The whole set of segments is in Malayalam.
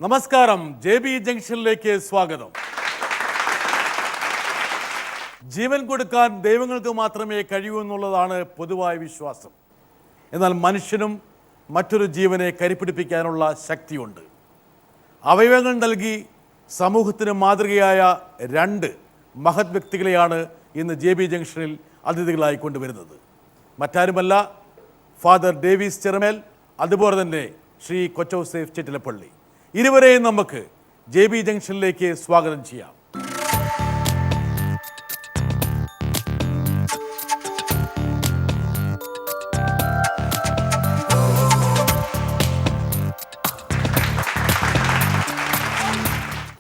നമസ്കാരം. JB ജംഗ്ഷനിലേക്ക് സ്വാഗതം. ജീവൻ കൊടുക്കാൻ ദൈവങ്ങൾക്ക് മാത്രമേ കഴിയൂ എന്നുള്ളതാണ് പൊതുവായ വിശ്വാസം. എന്നാൽ മനുഷ്യനും മറ്റൊരു ജീവനെ കരിപ്പിടിപ്പിക്കാനുള്ള ശക്തിയുണ്ട്. അവയവങ്ങൾ നൽകി സമൂഹത്തിന് മാതൃകയായ രണ്ട് മഹത് വ്യക്തികളെയാണ് ഇന്ന് JB ജംഗ്ഷനിൽ അതിഥികളായി കൊണ്ടുവരുന്നത്. മറ്റാരുമല്ല, ഫാദർ ഡേവിസ് ചെറുമേൽ, അതുപോലെ തന്നെ ശ്രീ കൊച്ചൗസേഫ് ചിറ്റിലപ്പള്ളി. ഇരുവരെയും നമുക്ക് JB ജംഗ്ഷനിലേക്ക് സ്വാഗതം ചെയ്യാം.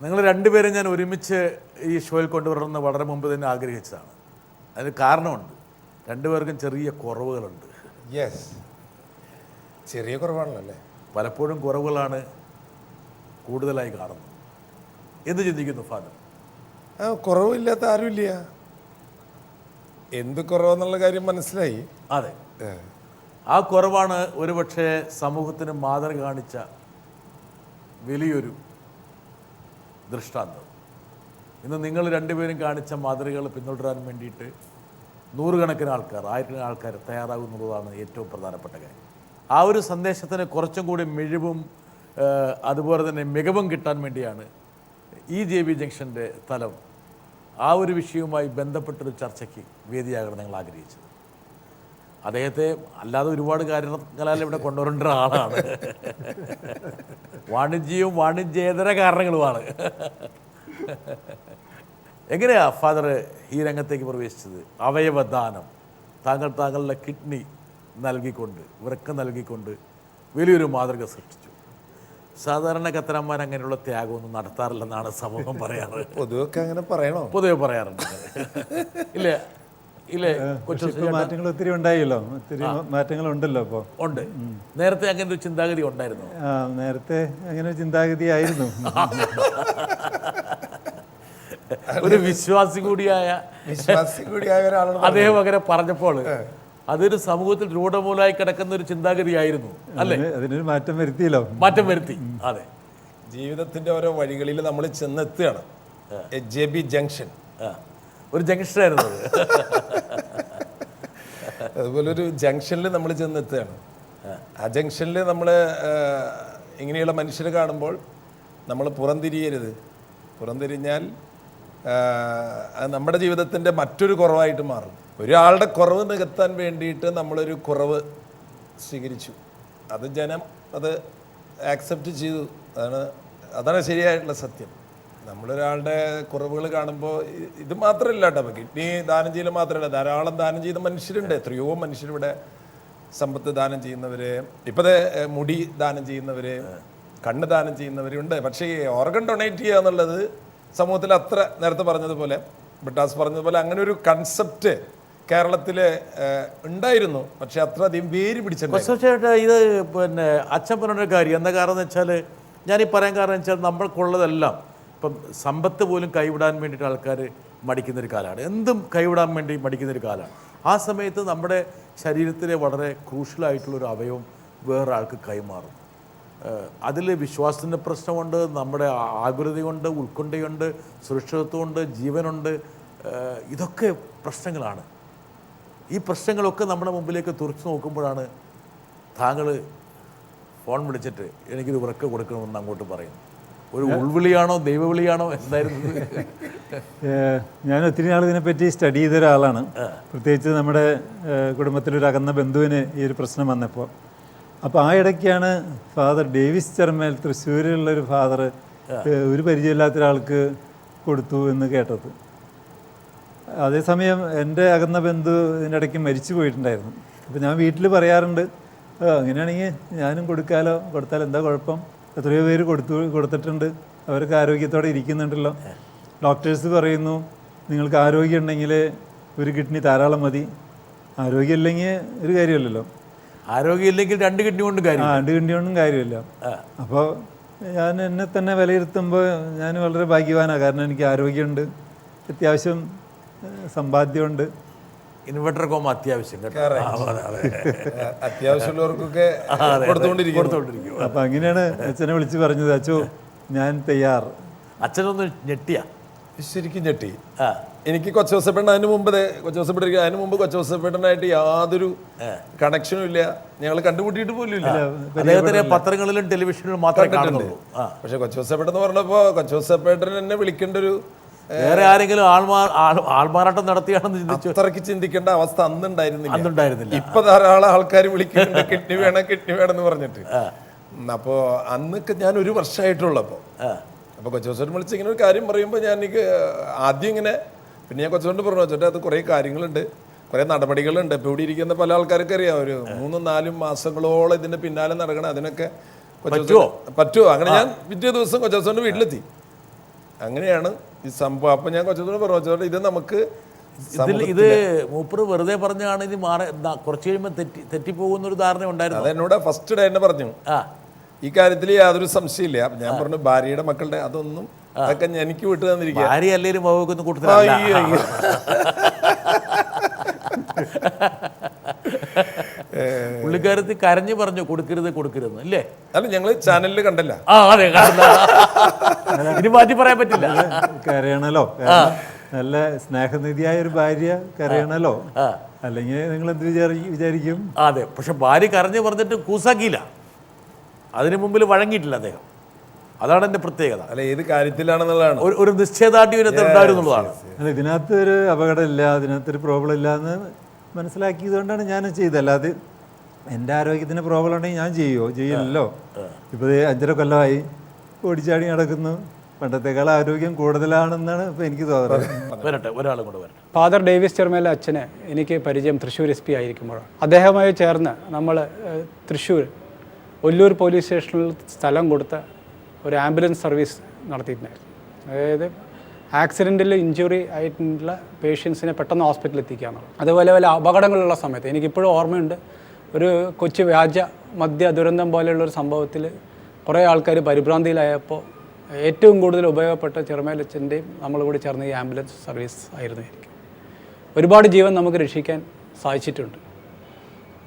നിങ്ങൾ രണ്ടുപേരും ഞാൻ ഒരുമിച്ച് ഈ ഷോയിൽ കൊണ്ടുവരണമെന്ന് വളരെ മുമ്പ് തന്നെ ആഗ്രഹിച്ചതാണ്. അതിന് കാരണമുണ്ട്. രണ്ടുപേർക്കും ചെറിയ കുറവുകളുണ്ട്. യെസ്, ചെറിയ കുറവാണല്ലേ. പലപ്പോഴും കുറവുകളാണ് കൂടുതലായി കാണുന്നത്. എന്ത് ചിന്തിക്കുന്നു ഫാദർ? കുറവില്ലാത്ത ആരുമില്ല. എന്ത് കുറവെന്നുള്ള കാര്യം മനസ്സിലായി. അതെ, ആ കുറവാണ് ഒരുപക്ഷെ സമൂഹത്തിന് മാതൃക കാണിച്ച വലിയൊരു ദൃഷ്ടാന്തം. ഇന്ന് നിങ്ങൾ രണ്ടുപേരും കാണിച്ച മാതൃകകൾ പിന്തുടരാൻ വേണ്ടിയിട്ട് നൂറുകണക്കിന് ആൾക്കാർ, ആയിരക്കണക്കിന് ആൾക്കാർ തയ്യാറാകുന്നുള്ളതാണ് ഏറ്റവും പ്രധാനപ്പെട്ട കാര്യം. ആ ഒരു സന്ദേശത്തിന് കുറച്ചും കൂടി മിഴിവും അതുപോലെ തന്നെ മികവും കിട്ടാൻ വേണ്ടിയാണ് ഈ JB ജംഗ്ഷൻ്റെ തലം ആ ഒരു വിഷയവുമായി ബന്ധപ്പെട്ടൊരു ചർച്ചയ്ക്ക് വേദിയാകണം ഞങ്ങൾ ആഗ്രഹിച്ചത്. അദ്ദേഹത്തെ അല്ലാതെ ഒരുപാട് കാര്യങ്ങളാൽ ഇവിടെ കൊണ്ടുവരേണ്ട ആളാണ്. വാണിജ്യവും വാണിജ്യേതര കാരണങ്ങളുമാണ്. എങ്ങനെയാ ഫാദർ ഈ രംഗത്തേക്ക് പ്രവേശിച്ചത്? അവയവദാനം, താങ്കളുടെ കിഡ്നി നൽകിക്കൊണ്ട്, വൃക്ക നൽകിക്കൊണ്ട് വലിയൊരു മാതൃക സൃഷ്ടിച്ചു. സാധാരണ കത്തരന്മാർ അങ്ങനെയുള്ള ത്യാഗമൊന്നും നടത്താറില്ലെന്നാണ് സമൂഹം പറയാറ്. പൊതുവെ പറയാറുണ്ട്. ഇല്ലേ ഇല്ലേ മാറ്റങ്ങൾ ഒത്തിരി ഉണ്ടായല്ലോ, ഒത്തിരി മാറ്റങ്ങൾ ഉണ്ടല്ലോ ഇപ്പോൾ. ഉണ്ട്. നേരത്തെ അങ്ങനെ ഒരു ചിന്താഗതി ഉണ്ടായിരുന്നു? നേരത്തെ അങ്ങനെ ഒരു ചിന്താഗതി ആയിരുന്നു. ഒരു വിശ്വാസി കൂടിയായ ഒരാളാണ് അദ്ദേഹം അങ്ങനെ പറഞ്ഞപ്പോൾ അതൊരു സമൂഹത്തിൽ രൂഢമൂലമായി കിടക്കുന്ന ഒരു ചിന്താഗതിയായിരുന്നു അല്ലേ? അതിനൊരു മാറ്റം വരുത്തിയല്ലോ, മാറ്റം വരുത്തി. അതെ, ജീവിതത്തിന്റെ ഓരോ വഴികളിൽ നമ്മൾ ചെന്നെത്തുകയാണ്. JB ജംഗ്ഷൻ ഒരു ജംഗ്ഷനായിരുന്നു. അതുപോലെ ഒരു ജംഗ്ഷനിൽ നമ്മൾ ചെന്നെത്തുകയാണ്. ആ ജംഗ്ഷനിൽ നമ്മൾ ഇങ്ങനെയുള്ള മനുഷ്യരെ കാണുമ്പോൾ നമ്മൾ പുറംതിരിയരുത്. പുറംതിരിഞ്ഞാൽ നമ്മുടെ ജീവിതത്തിൻ്റെ മറ്റൊരു കുറവായിട്ട് മാറും. ഒരാളുടെ കുറവ് നികത്താൻ വേണ്ടിയിട്ട് നമ്മളൊരു കുറവ് സ്വീകരിച്ചു. അത് ജനം അത് ആക്സെപ്റ്റ് ചെയ്തു. അതാണ് ശരിയായിട്ടുള്ള സത്യം. നമ്മളൊരാളുടെ കുറവുകൾ കാണുമ്പോൾ ഇത് മാത്രമല്ല കേട്ടോ, കിഡ്നി ദാനം ചെയ്യൽ മാത്രമല്ല, ധാരാളം ദാനം ചെയ്ത മനുഷ്യരുണ്ട്. എത്രയോ മനുഷ്യരിവിടെ സമ്പത്ത് ദാനം ചെയ്യുന്നവര്, ഇപ്പോഴത്തെ മുടി ദാനം ചെയ്യുന്നവര്, കണ്ണ് ദാനം ചെയ്യുന്നവരുണ്ട്. പക്ഷേ ഈ ഓർഗൻ ഡൊണേറ്റ് ചെയ്യുക എന്നുള്ളത് സമൂഹത്തിൽ അത്ര, നേരത്തെ പറഞ്ഞതുപോലെ ബിട്ടാസ് പറഞ്ഞതുപോലെ, അങ്ങനെ ഒരു കൺസെപ്റ്റ് കേരളത്തിൽ ഉണ്ടായിരുന്നു. പക്ഷെ അത്ര അധികം വേര് പിടിച്ചിട്ടുണ്ട്. ഇത് പിന്നെ അച്ഛൻ പറഞ്ഞൊരു കാര്യം എന്താ കാരണം എന്ന് വെച്ചാൽ, ഞാനീ പറയാൻ കാരണം വെച്ചാൽ നമ്മൾക്കുള്ളതെല്ലാം ഇപ്പം സമ്പത്ത് പോലും കൈവിടാൻ വേണ്ടിയിട്ട് ആൾക്കാർ മടിക്കുന്നൊരു കാലമാണ്. എന്തും കൈവിടാൻ വേണ്ടി മടിക്കുന്നൊരു കാലമാണ്. ആ സമയത്ത് നമ്മുടെ ശരീരത്തിലെ വളരെ ക്രൂഷ്യലായിട്ടുള്ളൊരു അവയവം വേറൊരാൾക്ക് കൈമാറും. അതിൽ വിശ്വാസത്തിൻ്റെ പ്രശ്നമുണ്ട്, നമ്മുടെ ആകുലതയുണ്ട്, ഉത്കണ്ഠയുണ്ട്, സുരക്ഷിതത്വമുണ്ട്, ജീവനുണ്ട്. ഇതൊക്കെ പ്രശ്നങ്ങളാണ്. ഈ പ്രശ്നങ്ങളൊക്കെ നമ്മുടെ മുമ്പിലേക്ക് തുറച്ചു നോക്കുമ്പോഴാണ് താങ്കൾ ഫോൺ വിളിച്ചിട്ട് എനിക്കൊരു വൃക്ക കൊടുക്കണമെന്ന് അങ്ങോട്ട് പറയുന്നു. ഒരു ഉൾവിളിയാണോ ദൈവവിളിയാണോ എന്തായിരുന്നു? ഞാൻ ഒത്തിരി നാൾ ഇതിനെപ്പറ്റി സ്റ്റഡി ചെയ്ത ഒരാളാണ്. പ്രത്യേകിച്ച് നമ്മുടെ കുടുംബത്തിലൊരു അകന്ന ബന്ധുവിന് ഈ ഒരു പ്രശ്നം വന്നപ്പോൾ. അപ്പോൾ ആ ഇടയ്ക്കാണ് ഫാദർ ഡേവിസ് ചെറുമേൽ, തൃശ്ശൂരിലുള്ളൊരു ഫാദർ ഒരു പരിചയമില്ലാത്ത ഒരാൾക്ക് കൊടുത്തു എന്ന് കേട്ടത്. അതേസമയം എൻ്റെ അകന്ന ബന്ധു ഇതിൻ്റെ ഇടയ്ക്ക് മരിച്ചു പോയിട്ടുണ്ടായിരുന്നു. അപ്പോൾ ഞാൻ വീട്ടിൽ പറയാറുണ്ട്, അങ്ങനെയാണെങ്കിൽ ഞാനും കൊടുത്താൽ എന്താ കുഴപ്പം? എത്രയോ പേര് കൊടുത്തിട്ടുണ്ട്, അവർക്ക് ആരോഗ്യത്തോടെ ഇരിക്കുന്നുണ്ടല്ലോ. ഡോക്ടേഴ്സ് പറയുന്നു നിങ്ങൾക്ക് ആരോഗ്യം ഉണ്ടെങ്കിൽ ഒരു കിഡ്നി ധാരാളം മതി, ആരോഗ്യമില്ലെങ്കിൽ ഒരു കാര്യമില്ലല്ലോ. ആരോഗ്യമില്ലെങ്കിൽ രണ്ട് കിഡ്നി കൊണ്ടും കാര്യമില്ല. അപ്പോൾ ഞാൻ എന്നെ തന്നെ വിലയിരുത്തുമ്പോൾ ഞാൻ വളരെ ഭാഗ്യവാനാണ്. കാരണം എനിക്ക് ആരോഗ്യമുണ്ട്, അത്യാവശ്യം സമ്പാദ്യമുണ്ട്, ഇൻവെർട്ടർ കോം അത്യാവശ്യം അത്യാവശ്യമുള്ളവർക്കൊക്കെ കൊടുത്തുകൊണ്ടിരിക്കും. അപ്പം അങ്ങനെയാണ് അച്ഛനെ വിളിച്ച് പറഞ്ഞത്, അച്ഛോ ഞാൻ തയ്യാർ. അച്ഛനൊന്ന് ഞെട്ടിയാ? ശരിക്കും ഞെട്ടി. ആ എനിക്ക് കൊച്ചോസപ്പേട്ടൻ അതിന് മുമ്പ് കൊച്ചോസപ്പേട്ടനായിട്ട് യാതൊരു കണക്ഷനും ഇല്ല, ഞങ്ങൾ കണ്ടുമുട്ടിയിട്ട് പോലും ഇല്ല. അദ്ദേഹത്തിന് പത്രങ്ങളിലും ടെലിവിഷനിലും മാത്രമേ കാണുന്നുള്ളൂ. പക്ഷെ കൊച്ചോസപ്പേട്ടൻ എന്ന് പറഞ്ഞപ്പോൾ കൊച്ചോസപ്പേട്ടൻ എന്നെ വിളിക്കേണ്ട ഒരു വേറെ ആരെങ്കിലും ആൾമാറാട്ടം നടത്തിയാണെന്ന് ചിന്തിച്ചു അത്രയ്ക്ക് ചിന്തിക്കേണ്ട അവസ്ഥ അന്നുണ്ടായിരുന്നില്ല. ഇപ്പൊ ധാരാളം ആൾക്കാർ വിളിക്കുന്നുണ്ട് കിഡ്നി വേണം എന്ന് പറഞ്ഞിട്ട്. അപ്പോ അന്നൊക്കെ ഞാൻ 1 വർഷമായിട്ടുള്ളപ്പോ അപ്പോൾ കൊച്ചോസോട്ട് വിളിച്ച് ഇങ്ങനെ ഒരു കാര്യം പറയുമ്പോൾ എനിക്ക് ആദ്യം ഇങ്ങനെ, പിന്നെ ഞാൻ കൊച്ചോണ്ട് പറഞ്ഞു, കൊച്ചോട്ടെ അത് കുറേ കാര്യങ്ങളുണ്ട്, കുറേ നടപടികളുണ്ട്. ഇപ്പോൾ ഇവിടെ ഇരിക്കുന്ന പല ആൾക്കാർക്ക് അറിയാം, ഒരു 3-4 മാസങ്ങളോളം ഇതിന്റെ പിന്നാലെ നടക്കണം, അതിനൊക്കെ പറ്റുമോ? അങ്ങനെ ഞാൻ പിറ്റേ ദിവസം കൊച്ചോസോണ്ട് വീട്ടിലെത്തി. അങ്ങനെയാണ് ഈ സംഭവം. അപ്പൊ ഞാൻ കൊച്ചോട് പറഞ്ഞു, ഇത് നമുക്ക് ഇത് മൂപ്പര് വെറുതെ പറഞ്ഞാണ്, ഇത് കുറച്ച് കഴിയുമ്പോൾ തെറ്റിപ്പോകുന്നൊരു ധാരണ ഉണ്ടായിരുന്നു. അതെന്നോട് ഫസ്റ്റ് ഡേ തന്നെ പറഞ്ഞു. ഈ കാര്യത്തിൽ യാതൊരു സംശയമില്ല. ഞാൻ പറഞ്ഞു ഭാര്യയുടെ മക്കളുടെ അതൊന്നും അതൊക്കെ എനിക്ക് വിട്ടു തന്നിരിക്കുക. ഭാര്യ അല്ലേലും വകുക്കുന്ന കൂട്ടത്തിൽ പുള്ളിക്കാരത്തി കരഞ്ഞു പറഞ്ഞു കൊടുക്കരുത് അല്ലേ? അല്ല ഞങ്ങള് ചാനലിൽ കണ്ടല്ല. അതെ, ഇനി മാറ്റി പറയാൻ പറ്റില്ല. കരയണല്ലോ, നല്ല സ്നേഹനിധിയായ ഒരു ഭാര്യ കരയണല്ലോ, അല്ലെങ്കിൽ നിങ്ങൾ എന്ത് വിചാരിക്കും? അതെ, പക്ഷെ ഭാര്യ കരഞ്ഞു പറഞ്ഞിട്ട് കൂസാക്കിയില്ല, അതിനു മുമ്പിൽ വഴങ്ങിയിട്ടില്ല അദ്ദേഹം. അതാണ് എൻ്റെ പ്രത്യേകത. അല്ല ഏത് കാര്യത്തിലാണെന്നുള്ളതാണ് ഒരു നിശ്ചയദാർഢ്യം ഉണ്ടായിരുന്നുള്ളതാണ്. അല്ല, ഇതിനകത്ത് ഒരു അപകടമില്ല, അതിനകത്തൊരു പ്രോബ്ലം ഇല്ല എന്ന് മനസ്സിലാക്കിയതുകൊണ്ടാണ് ഞാൻ ചെയ്തത്. അല്ലാതെ എൻ്റെ ആരോഗ്യത്തിന് പ്രോബ്ലം ഉണ്ടെങ്കിൽ ഞാൻ ചെയ്യില്ലല്ലോ. ഇപ്പോൾ 5.5 കൊല്ലമായി ഓടിച്ചാടി നടക്കുന്നു, പണ്ടത്തേക്കാൾ ആരോഗ്യം കൂടുതലാണെന്നാണ് ഇപ്പോൾ എനിക്ക് തോന്നുന്നത്. വരട്ടെ, ഒരാളും കൂടെ വരട്ടെ. ഫാദർ ഡേവിസ് ചെറുമേല അച്ഛനെ എനിക്ക് പരിചയം തൃശ്ശൂർ SP ആയിരിക്കുമ്പോഴാണ്. അദ്ദേഹവുമായി ചേർന്ന് നമ്മൾ തൃശ്ശൂർ ഒല്ലൂർ പോലീസ് സ്റ്റേഷനിൽ സ്ഥലം കൊടുത്ത ഒരു ആംബുലൻസ് സർവീസ് നടത്തിയിട്ടുണ്ടായിരുന്നു. അതായത് ആക്സിഡൻറ്റിൽ ഇഞ്ചുറി ആയിട്ടുള്ള പേഷ്യൻസിനെ പെട്ടെന്ന് ഹോസ്പിറ്റലിൽ എത്തിക്കുക എന്നുള്ളത്. അതുപോലെ വല്ല അപകടങ്ങളുള്ള സമയത്ത് എനിക്കിപ്പോഴും ഓർമ്മയുണ്ട്, ഒരു കൊച്ചു വ്യാജ മദ്യ ദുരന്തം പോലെയുള്ളൊരു സംഭവത്തിൽ കുറേ ആൾക്കാർ പരിഭ്രാന്തിയിലായപ്പോൾ ഏറ്റവും കൂടുതൽ ഉപയോഗപ്പെട്ട ചെറുമേലച്ഛൻ്റെയും നമ്മൾ കൂടി ചേർന്ന് ഈ ആംബുലൻസ് സർവീസ് ആയിരുന്നു എനിക്ക്. ഒരുപാട് ജീവൻ നമുക്ക് രക്ഷിക്കാൻ സാധിച്ചിട്ടുണ്ട്.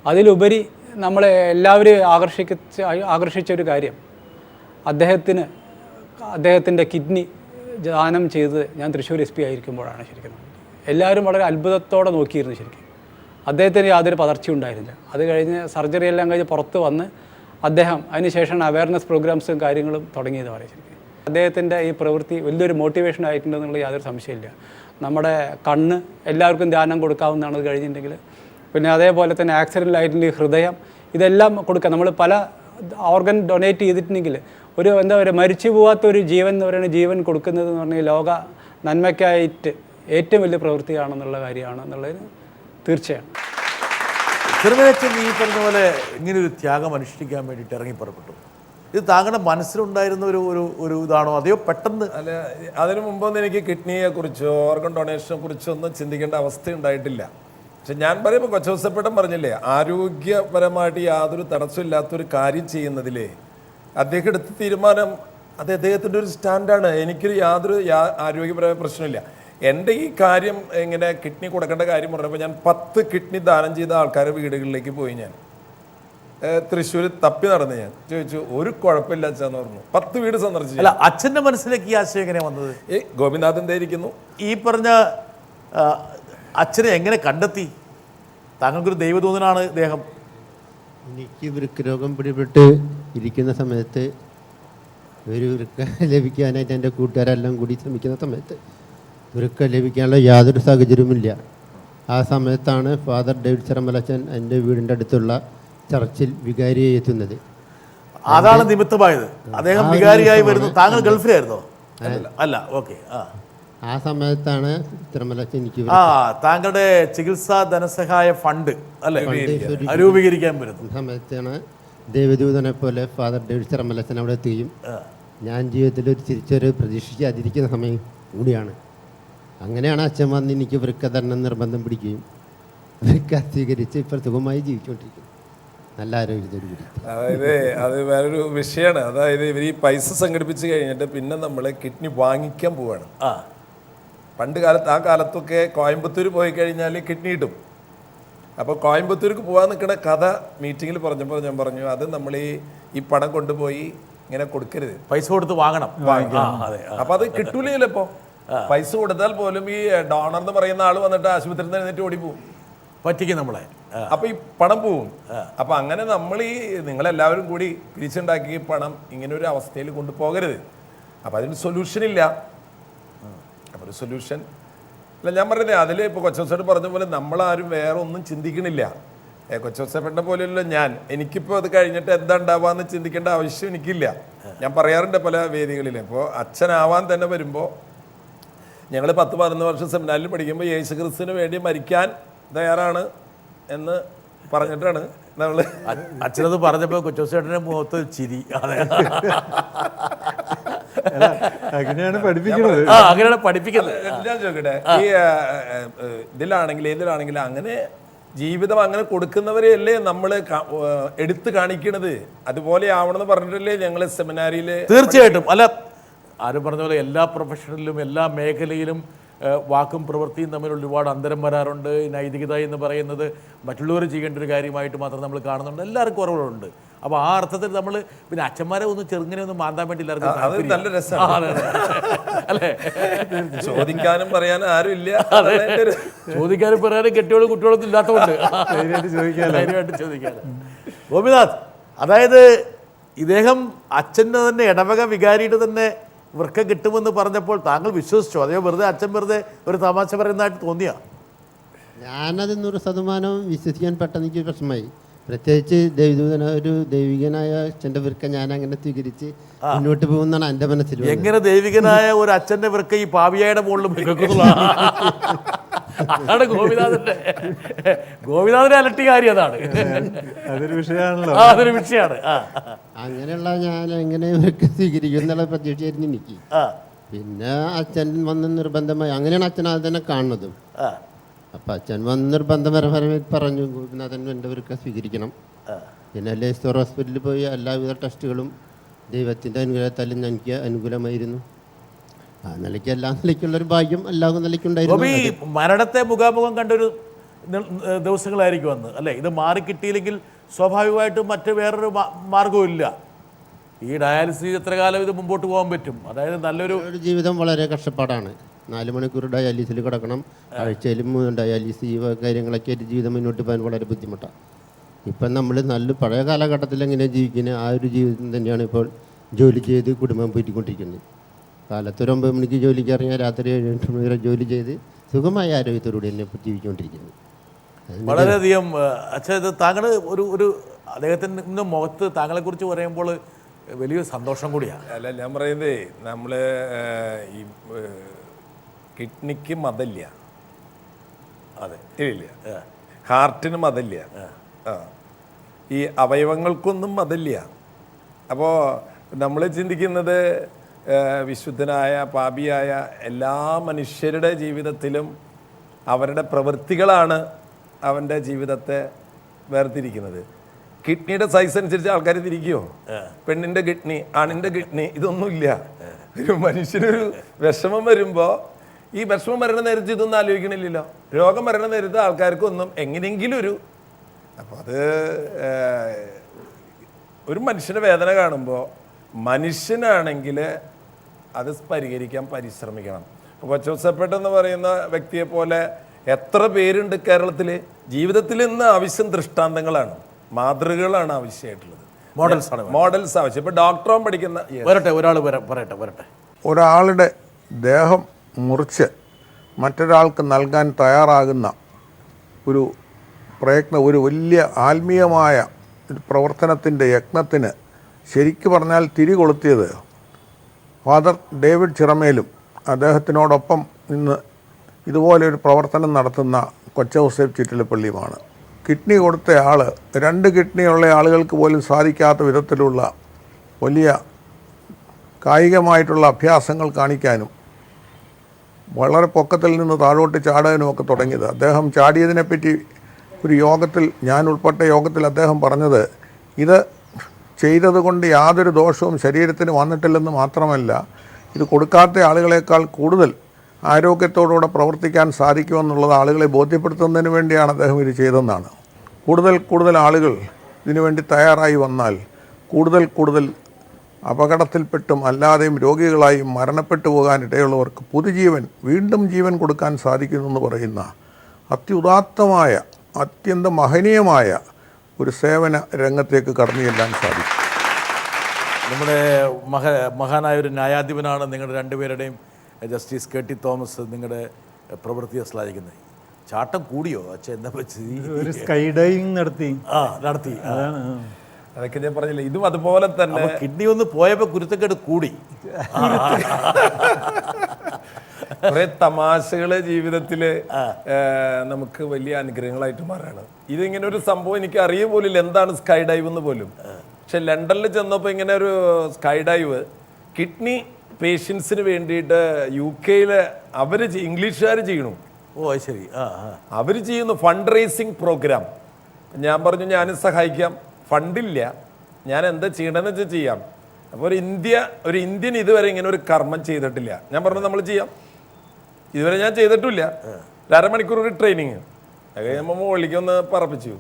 അതിലുപരി നമ്മളെ എല്ലാവരെയും ആകർഷിച്ച ഒരു കാര്യം, അദ്ദേഹത്തിൻ്റെ കിഡ്നി ദാനം ചെയ്ത് ഞാൻ തൃശ്ശൂർ SP ആയിരിക്കുമ്പോഴാണ്. ശരിക്കും എല്ലാവരും വളരെ അത്ഭുതത്തോടെ നോക്കിയിരുന്നു. ശരിക്കും അദ്ദേഹത്തിന് യാതൊരു പതർച്ചയും ഉണ്ടായിരുന്നില്ല. അത് കഴിഞ്ഞ് സർജറി എല്ലാം കഴിഞ്ഞ് പുറത്ത് വന്ന് അദ്ദേഹം അതിനുശേഷം അവയർനെസ് പ്രോഗ്രാംസും കാര്യങ്ങളും തുടങ്ങിയത് പറയും. ശരിക്കും അദ്ദേഹത്തിൻ്റെ ഈ പ്രവൃത്തി വലിയൊരു മോട്ടിവേഷൻ ആയിട്ടുണ്ടെന്നുള്ള യാതൊരു സംശയമില്ല. നമ്മുടെ കണ്ണ് എല്ലാവർക്കും ധ്യാനം കൊടുക്കാവുന്നതാണ് അത് കഴിഞ്ഞിട്ടുണ്ടെങ്കിൽ. പിന്നെ അതേപോലെ തന്നെ ആക്സിഡൻ്റിലായിട്ടുള്ള ഈ ഹൃദയം, ഇതെല്ലാം കൊടുക്കുക. നമ്മൾ പല ഓർഗൻ ഡൊണേറ്റ് ചെയ്തിട്ടുണ്ടെങ്കിൽ ഒരു എന്താ പറയുക, മരിച്ചു പോകാത്തൊരു ജീവൻ എന്ന് പറയുന്നത്, ജീവൻ കൊടുക്കുന്നത് എന്ന് പറഞ്ഞാൽ ലോക നന്മയ്ക്കായിട്ട് ഏറ്റവും വലിയ പ്രവൃത്തിയാണെന്നുള്ള കാര്യമാണെന്നുള്ളതിന് തീർച്ചയാണ്. ചെറുമേലച്ഛൻ ഈ പറഞ്ഞ പോലെ ഇങ്ങനൊരു ത്യാഗം അനുഷ്ഠിക്കാൻ വേണ്ടിയിട്ട് ഇറങ്ങി പുറപ്പെട്ടു. ഇത് താങ്കളുടെ മനസ്സിലുണ്ടായിരുന്ന ഒരു ഇതാണോ, അതെയോ പെട്ടെന്ന്? അല്ല, അതിനു മുമ്പൊന്നും എനിക്ക് കിഡ്നിയെ കുറിച്ചോ ഓർഗൻ ഡൊണേഷനെ കുറിച്ചോ ഒന്നും ചിന്തിക്കേണ്ട അവസ്ഥ ഉണ്ടായിട്ടില്ല. പക്ഷെ ഞാൻ പറയുമ്പോൾ കൊച്ചോസപ്പേട്ടൻ പറഞ്ഞില്ലേ, ആരോഗ്യപരമായിട്ട് യാതൊരു തടസ്സമില്ലാത്തൊരു കാര്യം ചെയ്യുന്നതിലേ അദ്ദേഹം എടുത്ത തീരുമാനം അത് അദ്ദേഹത്തിൻ്റെ ഒരു സ്റ്റാൻഡാണ്. എനിക്കൊരു യാതൊരു ആരോഗ്യപരമായ പ്രശ്നമില്ല. എൻ്റെ ഈ കാര്യം ഇങ്ങനെ കിഡ്നി കൊടുക്കേണ്ട കാര്യം പറഞ്ഞപ്പോൾ ഞാൻ 10 കിഡ്നി ദാനം ചെയ്ത ആൾക്കാരുടെ വീടുകളിലേക്ക് പോയി. ഞാൻ തൃശ്ശൂർ തപ്പി നടന്ന് ഞാൻ ചോദിച്ചു, ഒരു കുഴപ്പമില്ല അച്ഛന്ന് പറഞ്ഞു. 10 വീട് സന്ദർശിച്ചു. അല്ല, അച്ഛൻ്റെ മനസ്സിലേക്ക് ഈ ആശയം എങ്ങനെയാണ് വന്നത്? ഗോപിനാഥൻ ഇരിക്കുന്നു. ഈ പറഞ്ഞ അച്ഛനെ എങ്ങനെ കണ്ടെത്തി? താങ്കൾക്കൊരു ദൈവദൂതനാണ് ഇദ്ദേഹം. എനിക്ക് വൃക്ക രോഗം പിടിപെട്ട് ഇരിക്കുന്ന സമയത്ത് ഒരു വൃക്ക ലഭിക്കാനായിട്ട് എൻ്റെ കൂട്ടുകാരെല്ലാം കൂടി ശ്രമിക്കുന്ന സമയത്ത് വൃക്ക ലഭിക്കാനുള്ള യാതൊരു സാഹചര്യവുമില്ല. ആ സമയത്താണ് ഫാദർ ഡേവിഡ് ചെറുമേലച്ഛൻ എൻ്റെ വീടിൻ്റെ അടുത്തുള്ള ചർച്ചിൽ വികാരിയായി എത്തുന്നത്. അതാണ് നിമിത്തമായത്. അദ്ദേഹം വികാരിയായി വരുന്നു. താങ്കൾ ഗൾഫിലായിരുന്നോ? അല്ല, ഓക്കെ. ആ സമയത്താണ് ചെറുമേലച്ഛൻ എനിക്ക് താങ്കളുടെ ചികിത്സാ ധനസഹായ ഫണ്ട് അല്ലെ രൂപീകരിക്കാൻ വരുന്നു സമയത്താണ് ദേവദൂതനെ പോലെ ഫാദർ ഡേവിഡ് ചെറുമേലച്ഛൻ അവിടെ എത്തുകയും ഞാൻ ജീവിതത്തിൽ ഒരു തിരിച്ചൊരു പ്രതീക്ഷിക്കാതിരിക്കുന്ന സമയം കൂടിയാണ്. അങ്ങനെയാണ് അച്ഛൻ വന്ന് എനിക്ക് വൃക്ക തന്നെ നിർബന്ധം പിടിക്കുകയും വൃക്ക സ്വീകരിച്ച് ഇപ്പോൾ സുഖമായി ജീവിച്ചുകൊണ്ടിരിക്കുന്നു, നല്ല ആരോഗ്യത്തോടു കൂടി. അതായത് അത് വേറൊരു വിഷയമാണ്. അതായത് ഇവർ ഈ പൈസ സംഘടിപ്പിച്ച് കഴിഞ്ഞിട്ട് പിന്നെ നമ്മൾ കിഡ്നി വാങ്ങിക്കാൻ പോവാണ്. പണ്ട് കാലത്ത്, ആ കാലത്തൊക്കെ കോയമ്പത്തൂർ പോയി കഴിഞ്ഞാൽ കിഡ്നി കിട്ടും. അപ്പോൾ കോയമ്പത്തൂർക്ക് പോകാൻ നിൽക്കുന്ന കഥ മീറ്റിങ്ങിൽ പറഞ്ഞപ്പോൾ ഞാൻ പറഞ്ഞു, അത് നമ്മൾ ഈ പണം കൊണ്ടുപോയി ഇങ്ങനെ കൊടുക്കരുത്, പൈസ കൊടുത്ത് വാങ്ങണം. അതെ. അപ്പൊ അത് കിട്ടൂലല്ലോ. ഇപ്പൊ പൈസ കൊടുത്താൽ പോലും ഈ ഡോണർ എന്ന് പറയുന്ന ആള് വന്നിട്ട് ആശുപത്രിയിൽ നിന്ന് എഴുന്നേറ്റ് ഓടിപ്പോവും, പറ്റിക്കും നമ്മളെ. അപ്പൊ ഈ പണം പോവും. അപ്പൊ അങ്ങനെ നമ്മൾ ഈ നിങ്ങളെല്ലാവരും കൂടി പിരിച്ചുണ്ടാക്കി പണം ഇങ്ങനെ ഒരു അവസ്ഥയിൽ കൊണ്ടുപോകരുത്. അപ്പൊ അതിന് സൊല്യൂഷൻ ഇല്ല. അപ്പൊ ഒരു സൊല്യൂഷൻ അല്ല ഞാൻ പറയുന്നത്. അതിൽ ഇപ്പോൾ കൊച്ചോസേട്ട് പറഞ്ഞ പോലെ നമ്മളാരും വേറെ ഒന്നും ചിന്തിക്കണില്ല. കൊച്ചോസേട്ടനെ പോലെയല്ലോ എനിക്കിപ്പോൾ അത് കഴിഞ്ഞിട്ട് എന്താ ഉണ്ടാവാന്ന് ചിന്തിക്കേണ്ട ആവശ്യം എനിക്കില്ല. ഞാൻ പറയാറുണ്ട് പല വേദികളിലും. ഇപ്പോൾ അച്ഛനാവാൻ തന്നെ വരുമ്പോൾ ഞങ്ങൾ 10-11 വർഷം സെമിനാറിൽ പഠിക്കുമ്പോൾ യേശു ക്രിസ്തുവിന് വേണ്ടി മരിക്കാൻ തയ്യാറാണ് എന്ന് പറഞ്ഞിട്ടാണ് നമ്മൾ. അച്ഛനത് പറഞ്ഞപ്പോൾ കൊച്ചോസേട്ടൻ്റെ മുഖത്ത് ചിരി. അതെ, അങ്ങനെയാണ് പഠിപ്പിക്കുന്നത്. അങ്ങനെയാണ് പഠിപ്പിക്കുന്നത്. ഞാൻ ചോദിക്കട്ടെ, ഈ ഏതിലാണെങ്കിലും അങ്ങനെ ജീവിതം അങ്ങനെ കൊടുക്കുന്നവരെയല്ലേ നമ്മൾ എടുത്തു കാണിക്കണത്. അതുപോലെ ആവണമെന്ന് പറഞ്ഞിട്ടല്ലേ ഞങ്ങൾ സെമിനാരിയിൽ. തീർച്ചയായിട്ടും. അല്ല, ആരും പറഞ്ഞ പോലെ എല്ലാ പ്രൊഫഷനിലും എല്ലാ മേഖലയിലും വാക്കും പ്രവൃത്തിയും തമ്മിൽ ഒരുപാട് അന്തരം വരാറുണ്ട്. നൈതികത എന്ന് പറയുന്നത് മറ്റുള്ളവർ ചെയ്യേണ്ട ഒരു കാര്യമായിട്ട് മാത്രം നമ്മൾ കാണുന്നുണ്ട്. എല്ലാവർക്കും കുറവുകളുണ്ട്. അപ്പോൾ ആ അർത്ഥത്തിൽ നമ്മൾ പിന്നെ അച്ഛന്മാരെ ഒന്ന് ചെറുങ്ങനെ ഒന്ന് മാന്താൻ വേണ്ടി എല്ലാവർക്കും നല്ല രസമാണ് അല്ലേ? ചോദിക്കാനും പറയാനും ആരും ഇല്ല. ചോദിക്കാനും പറയാനും കെട്ടിയോളും കുട്ടികളൊന്നും ഇല്ലാത്തതുകൊണ്ട് ധൈര്യമായിട്ട് ചോദിക്കാനും. ഗോപിനാഥ്, അതായത് ഇദ്ദേഹം അച്ഛൻ്റെ തന്നെ ഇടവക വികാരിയുടെ തന്നെ വൃക്ക കിട്ടുമെന്ന് പറഞ്ഞപ്പോൾ താങ്കൾ വിശ്വസിച്ചോ? അതോ അച്ഛൻ വെറുതെ ഒരു തമാശ പറയുന്നതായിട്ട് തോന്നിയാ? ഞാനത് 100% വിശ്വസിക്കാൻ പെട്ടെന്ന് എനിക്ക് പ്രശ്നമായി. പ്രത്യേകിച്ച് ഒരു ദൈവികനായ അച്ഛൻ്റെ വൃക്ക ഞാൻ അങ്ങനെ സ്വീകരിച്ച് മുന്നോട്ട് പോകുന്നതാണ് എൻ്റെ മനസ്സിൽ. എങ്ങനെ ദൈവികനായ ഒരു അച്ഛൻ്റെ വൃക്ക ഈ പാവിയായുടെ മുകളിലും അതാണ് ഗോപിനാഥന്റെ അലട്ടി കാര്യം. അതാണ്, അതൊരു വിഷയമാണല്ലോ. അതൊരു വിഷയമാണ്. അങ്ങനെയുള്ള ഞാൻ എങ്ങനെ വൃക്ക സ്വീകരിക്കും എന്നുള്ള പ്രതീക്ഷയായിരുന്നു എനിക്ക്. പിന്നെ അച്ഛൻ വന്ന് നിർബന്ധമായി, അങ്ങനെയാണ് അച്ഛൻ അത് തന്നെ കാണുന്നതും. അപ്പം അച്ഛൻ വന്ന് നിർബന്ധപരമായി പറഞ്ഞു, ഗോപിനാഥൻ എൻ്റെ വൃക്ക സ്വീകരിക്കണം. പിന്നെ ലേസ്റ്റോർ ഹോസ്പിറ്റലിൽ പോയി എല്ലാവിധ ടെസ്റ്റുകളും ദൈവത്തിൻ്റെ അനുഗ്രഹത്താലും എനിക്ക് അനുകൂലമായിരുന്നു. ആ നിലയ്ക്ക് എല്ലാ നിലയ്ക്കുള്ളൊരു ഭാഗ്യം എല്ലാ നിലയ്ക്കുണ്ടായിരുന്നു. ഈ മരണത്തെ മുഖാമുഖം കണ്ടൊരു ദിവസങ്ങളായിരിക്കും അന്ന്, അല്ലേ? ഇത് മാറിക്കിട്ടിയില്ലെങ്കിൽ സ്വാഭാവികമായിട്ടും മറ്റ് വേറൊരു മാർഗവും ഇല്ല. ഈ ഡയാലിസിസ് എത്ര കാലം ഇത് മുമ്പോട്ട് പോകാൻ പറ്റും? അതായത് നല്ലൊരു ജീവിതം വളരെ കഷ്ടപ്പാടാണ്. 4 മണിക്കൂർ ഡയാലിസിൽ കിടക്കണം, ആഴ്ചയിലും ഡയാലിസിസ് കാര്യങ്ങളൊക്കെ ആയിട്ട് ജീവിതം മുന്നോട്ട് പോകാൻ വളരെ ബുദ്ധിമുട്ടാണ്. ഇപ്പം നമ്മൾ പഴയ കാലഘട്ടത്തിൽ എങ്ങനെ ജീവിക്കുന്നത് ആ ഒരു ജീവിതം തന്നെയാണ് ഇപ്പോൾ ജോലി ചെയ്ത് കുടുംബം പോയിക്കൊണ്ടിരിക്കുന്നത്. കാലത്ത് ഒരു 9 മണിക്ക് ജോലിക്ക് ഇറങ്ങിയാൽ രാത്രി 7-8 മണി വരെ ജോലി ചെയ്ത് സുഖമായ ആരോഗ്യത്തോടുകൂടി തന്നെ ജീവിച്ചുകൊണ്ടിരിക്കുന്നത്. വളരെയധികം. അച്ഛാ, ഇത് താങ്കൾ ഒരു അദ്ദേഹത്തിൻ്റെ മുഖത്ത് താങ്കളെക്കുറിച്ച് പറയുമ്പോൾ വലിയൊരു സന്തോഷം കൂടിയാണ്. അല്ല, ഞാൻ പറയുന്നതേ, നമ്മൾ ഈ കിഡ്നിക്ക് മതമില്ല. അതെ, ഇല്ല. ഹാർട്ടിന് മതമില്ല. ഈ അവയവങ്ങൾക്കൊന്നും മതമില്ല. അപ്പോൾ നമ്മൾ ചിന്തിക്കുന്നത് വിശുദ്ധനായ പാപിയായ എല്ലാ മനുഷ്യരുടെ ജീവിതത്തിലും അവരുടെ പ്രവൃത്തികളാണ് അവൻ്റെ ജീവിതത്തെ വേർതിരിക്കുന്നത്. കിഡ്നിയുടെ സൈസ് അനുസരിച്ച് ആൾക്കാർ തിരിക്കുമോ? പെണ്ണിൻ്റെ കിഡ്നി, ആണിൻ്റെ കിഡ്നി, ഇതൊന്നുമില്ല. ഒരു മനുഷ്യനൊരു വിഷമം വരുമ്പോൾ ഈ വിഷമം വരണ നേരത്ത് ഇതൊന്നും ആലോചിക്കണില്ലല്ലോ. രോഗം വരണ നേരത്ത് ആൾക്കാർക്കൊന്നും എങ്ങനെയെങ്കിലും അപ്പോൾ അത് ഒരു മനുഷ്യൻ്റെ വേദന കാണുമ്പോൾ മനുഷ്യനാണെങ്കിൽ അത് പരിഹരിക്കാൻ പരിശ്രമിക്കണം. അപ്പോൾ കൊച്ചോസപ്പേട്ട് പറയുന്ന വ്യക്തിയെ പോലെ എത്ര പേരുണ്ട് കേരളത്തിൽ? ജീവിതത്തിൽ ഇന്ന് ആവശ്യം ദൃഷ്ടാന്തങ്ങളാണ്, മാതൃകകളാണ് ആവശ്യമായിട്ടുള്ളത്, മോഡൽസ് ആവശ്യം. ഇപ്പോൾ ഡോക്ടറും പഠിക്കുന്ന ഒരാളുടെ ദേഹം മുറിച്ച് മറ്റൊരാൾക്ക് നൽകാൻ തയ്യാറാകുന്ന ഒരു പ്രയത്നം, ഒരു വലിയ ആത്മീയമായ പ്രവർത്തനത്തിൻ്റെ യജ്ഞത്തിന് ശരിക്കു പറഞ്ഞാൽ തിരികൊളുത്തിയത് ഫാദർ ഡേവിഡ് ചിറമേലും അദ്ദേഹത്തിനോടൊപ്പം ഇന്ന് ഇതുപോലെ ഒരു പ്രവർത്തനം നടത്തുന്ന കൊച്ചൗസേപ്പ് ചിറ്റിലപ്പള്ളിയുമാണ്. കിഡ്നി കൊടുത്ത ആൾ 2 കിഡ്നിയുള്ള ആളുകൾക്ക് പോലും സാധിക്കാത്ത വിധത്തിലുള്ള വലിയ കായികമായിട്ടുള്ള അഭ്യാസങ്ങൾ കാണിക്കാനും വളരെ പൊക്കത്തിൽ നിന്ന് താഴോട്ട് ചാടാനുമൊക്കെ തുടങ്ങിയത്. അദ്ദേഹം ചാടിയതിനെപ്പറ്റി ഒരു യോഗത്തിൽ, ഞാൻ ഉൾപ്പെട്ട യോഗത്തിൽ അദ്ദേഹം പറഞ്ഞത്, ഇത് ചെയ്തതുകൊണ്ട് യാതൊരു ദോഷവും ശരീരത്തിന് വന്നിട്ടില്ലെന്ന് മാത്രമല്ല, ഇത് കൊടുക്കാത്ത ആളുകളെക്കാൾ കൂടുതൽ ആരോഗ്യത്തോടുകൂടെ പ്രവർത്തിക്കാൻ സാധിക്കുമെന്നുള്ളത് ആളുകളെ ബോധ്യപ്പെടുത്തുന്നതിന് വേണ്ടിയാണ് അദ്ദേഹം ഇത് ചെയ്തതെന്നാണ്. കൂടുതൽ ആളുകൾ ഇതിനുവേണ്ടി തയ്യാറായി വന്നാൽ കൂടുതൽ അപകടത്തിൽപ്പെട്ടും അല്ലാതെയും രോഗികളായും മരണപ്പെട്ടു പോകാനിടയുള്ളവർക്ക് പുതുജീവൻ, വീണ്ടും ജീവൻ കൊടുക്കാൻ സാധിക്കുമെന്ന് പറയുന്ന അത്യുദാത്തമായ, അത്യന്തം മഹനീയമായ ഒരു സേവന രംഗത്തേക്ക് കടന്നു ചെല്ലാൻ സാധിക്കും. നമ്മുടെ മഹാനായ ഒരു ന്യായാധിപനാണ് നിങ്ങളുടെ രണ്ടുപേരുടെയും ജസ്റ്റിസ് KT തോമസ് നിങ്ങളുടെ പ്രവൃത്തിയെ ശ്ലാഘിക്കുന്നത്. ചാട്ടം കൂടിയോ അച്ഛൻ? എന്താ പറ്റി? ഒരു സ്കൈ ഡൈവിങ് നടത്തി. നടത്തി. അതാണ്. അതൊക്കെ ഞാൻ പറഞ്ഞില്ല. ഇതും അതുപോലെ തന്നെ കിഡ്നി ഒന്ന് പോയപ്പോൾ കുരുത്തക്കേട് കൂടി. കുറെ തമാശകള് ജീവിതത്തില് നമുക്ക് വലിയ അനുഗ്രഹങ്ങളായിട്ട് മാറാണ്. ഇതിങ്ങനെ ഒരു സംഭവം എനിക്ക് അറിയ പോലില്ല എന്താണ് സ്കൈ ഡൈവ് എന്ന് പോലും. പക്ഷെ ലണ്ടനിൽ ചെന്നപ്പോൾ ഇങ്ങനെ ഒരു സ്കൈ ഡൈവ് കിഡ്നി പേഷ്യൻസിന് വേണ്ടിയിട്ട് UK അവര് ഇംഗ്ലീഷുകാർ ചെയ്യണു. ഓ ശരി. അവർ ചെയ്യുന്നു ഫണ്ട് റേസിംഗ് പ്രോഗ്രാം. ഞാൻ പറഞ്ഞു ഞാനും സഹായിക്കാം, ഫണ്ടില്ല, ഞാൻ എന്താ ചെയ്യണമെന്ന് വെച്ചാൽ ചെയ്യാം. അപ്പോൾ ഒരു ഇന്ത്യൻ ഇതുവരെ ഇങ്ങനെ ഒരു കർമ്മം ചെയ്തിട്ടില്ല. ഞാൻ പറഞ്ഞു നമ്മൾ ചെയ്യാം. ഇതുവരെ ഞാൻ ചെയ്തിട്ടില്ല. 1.5 മണിക്കൂർ ഒരു ട്രെയിനിങ് അത് കഴിയുമ്പോൾ മുകളിലേക്ക് ഒന്ന് പറപ്പിച്ചു,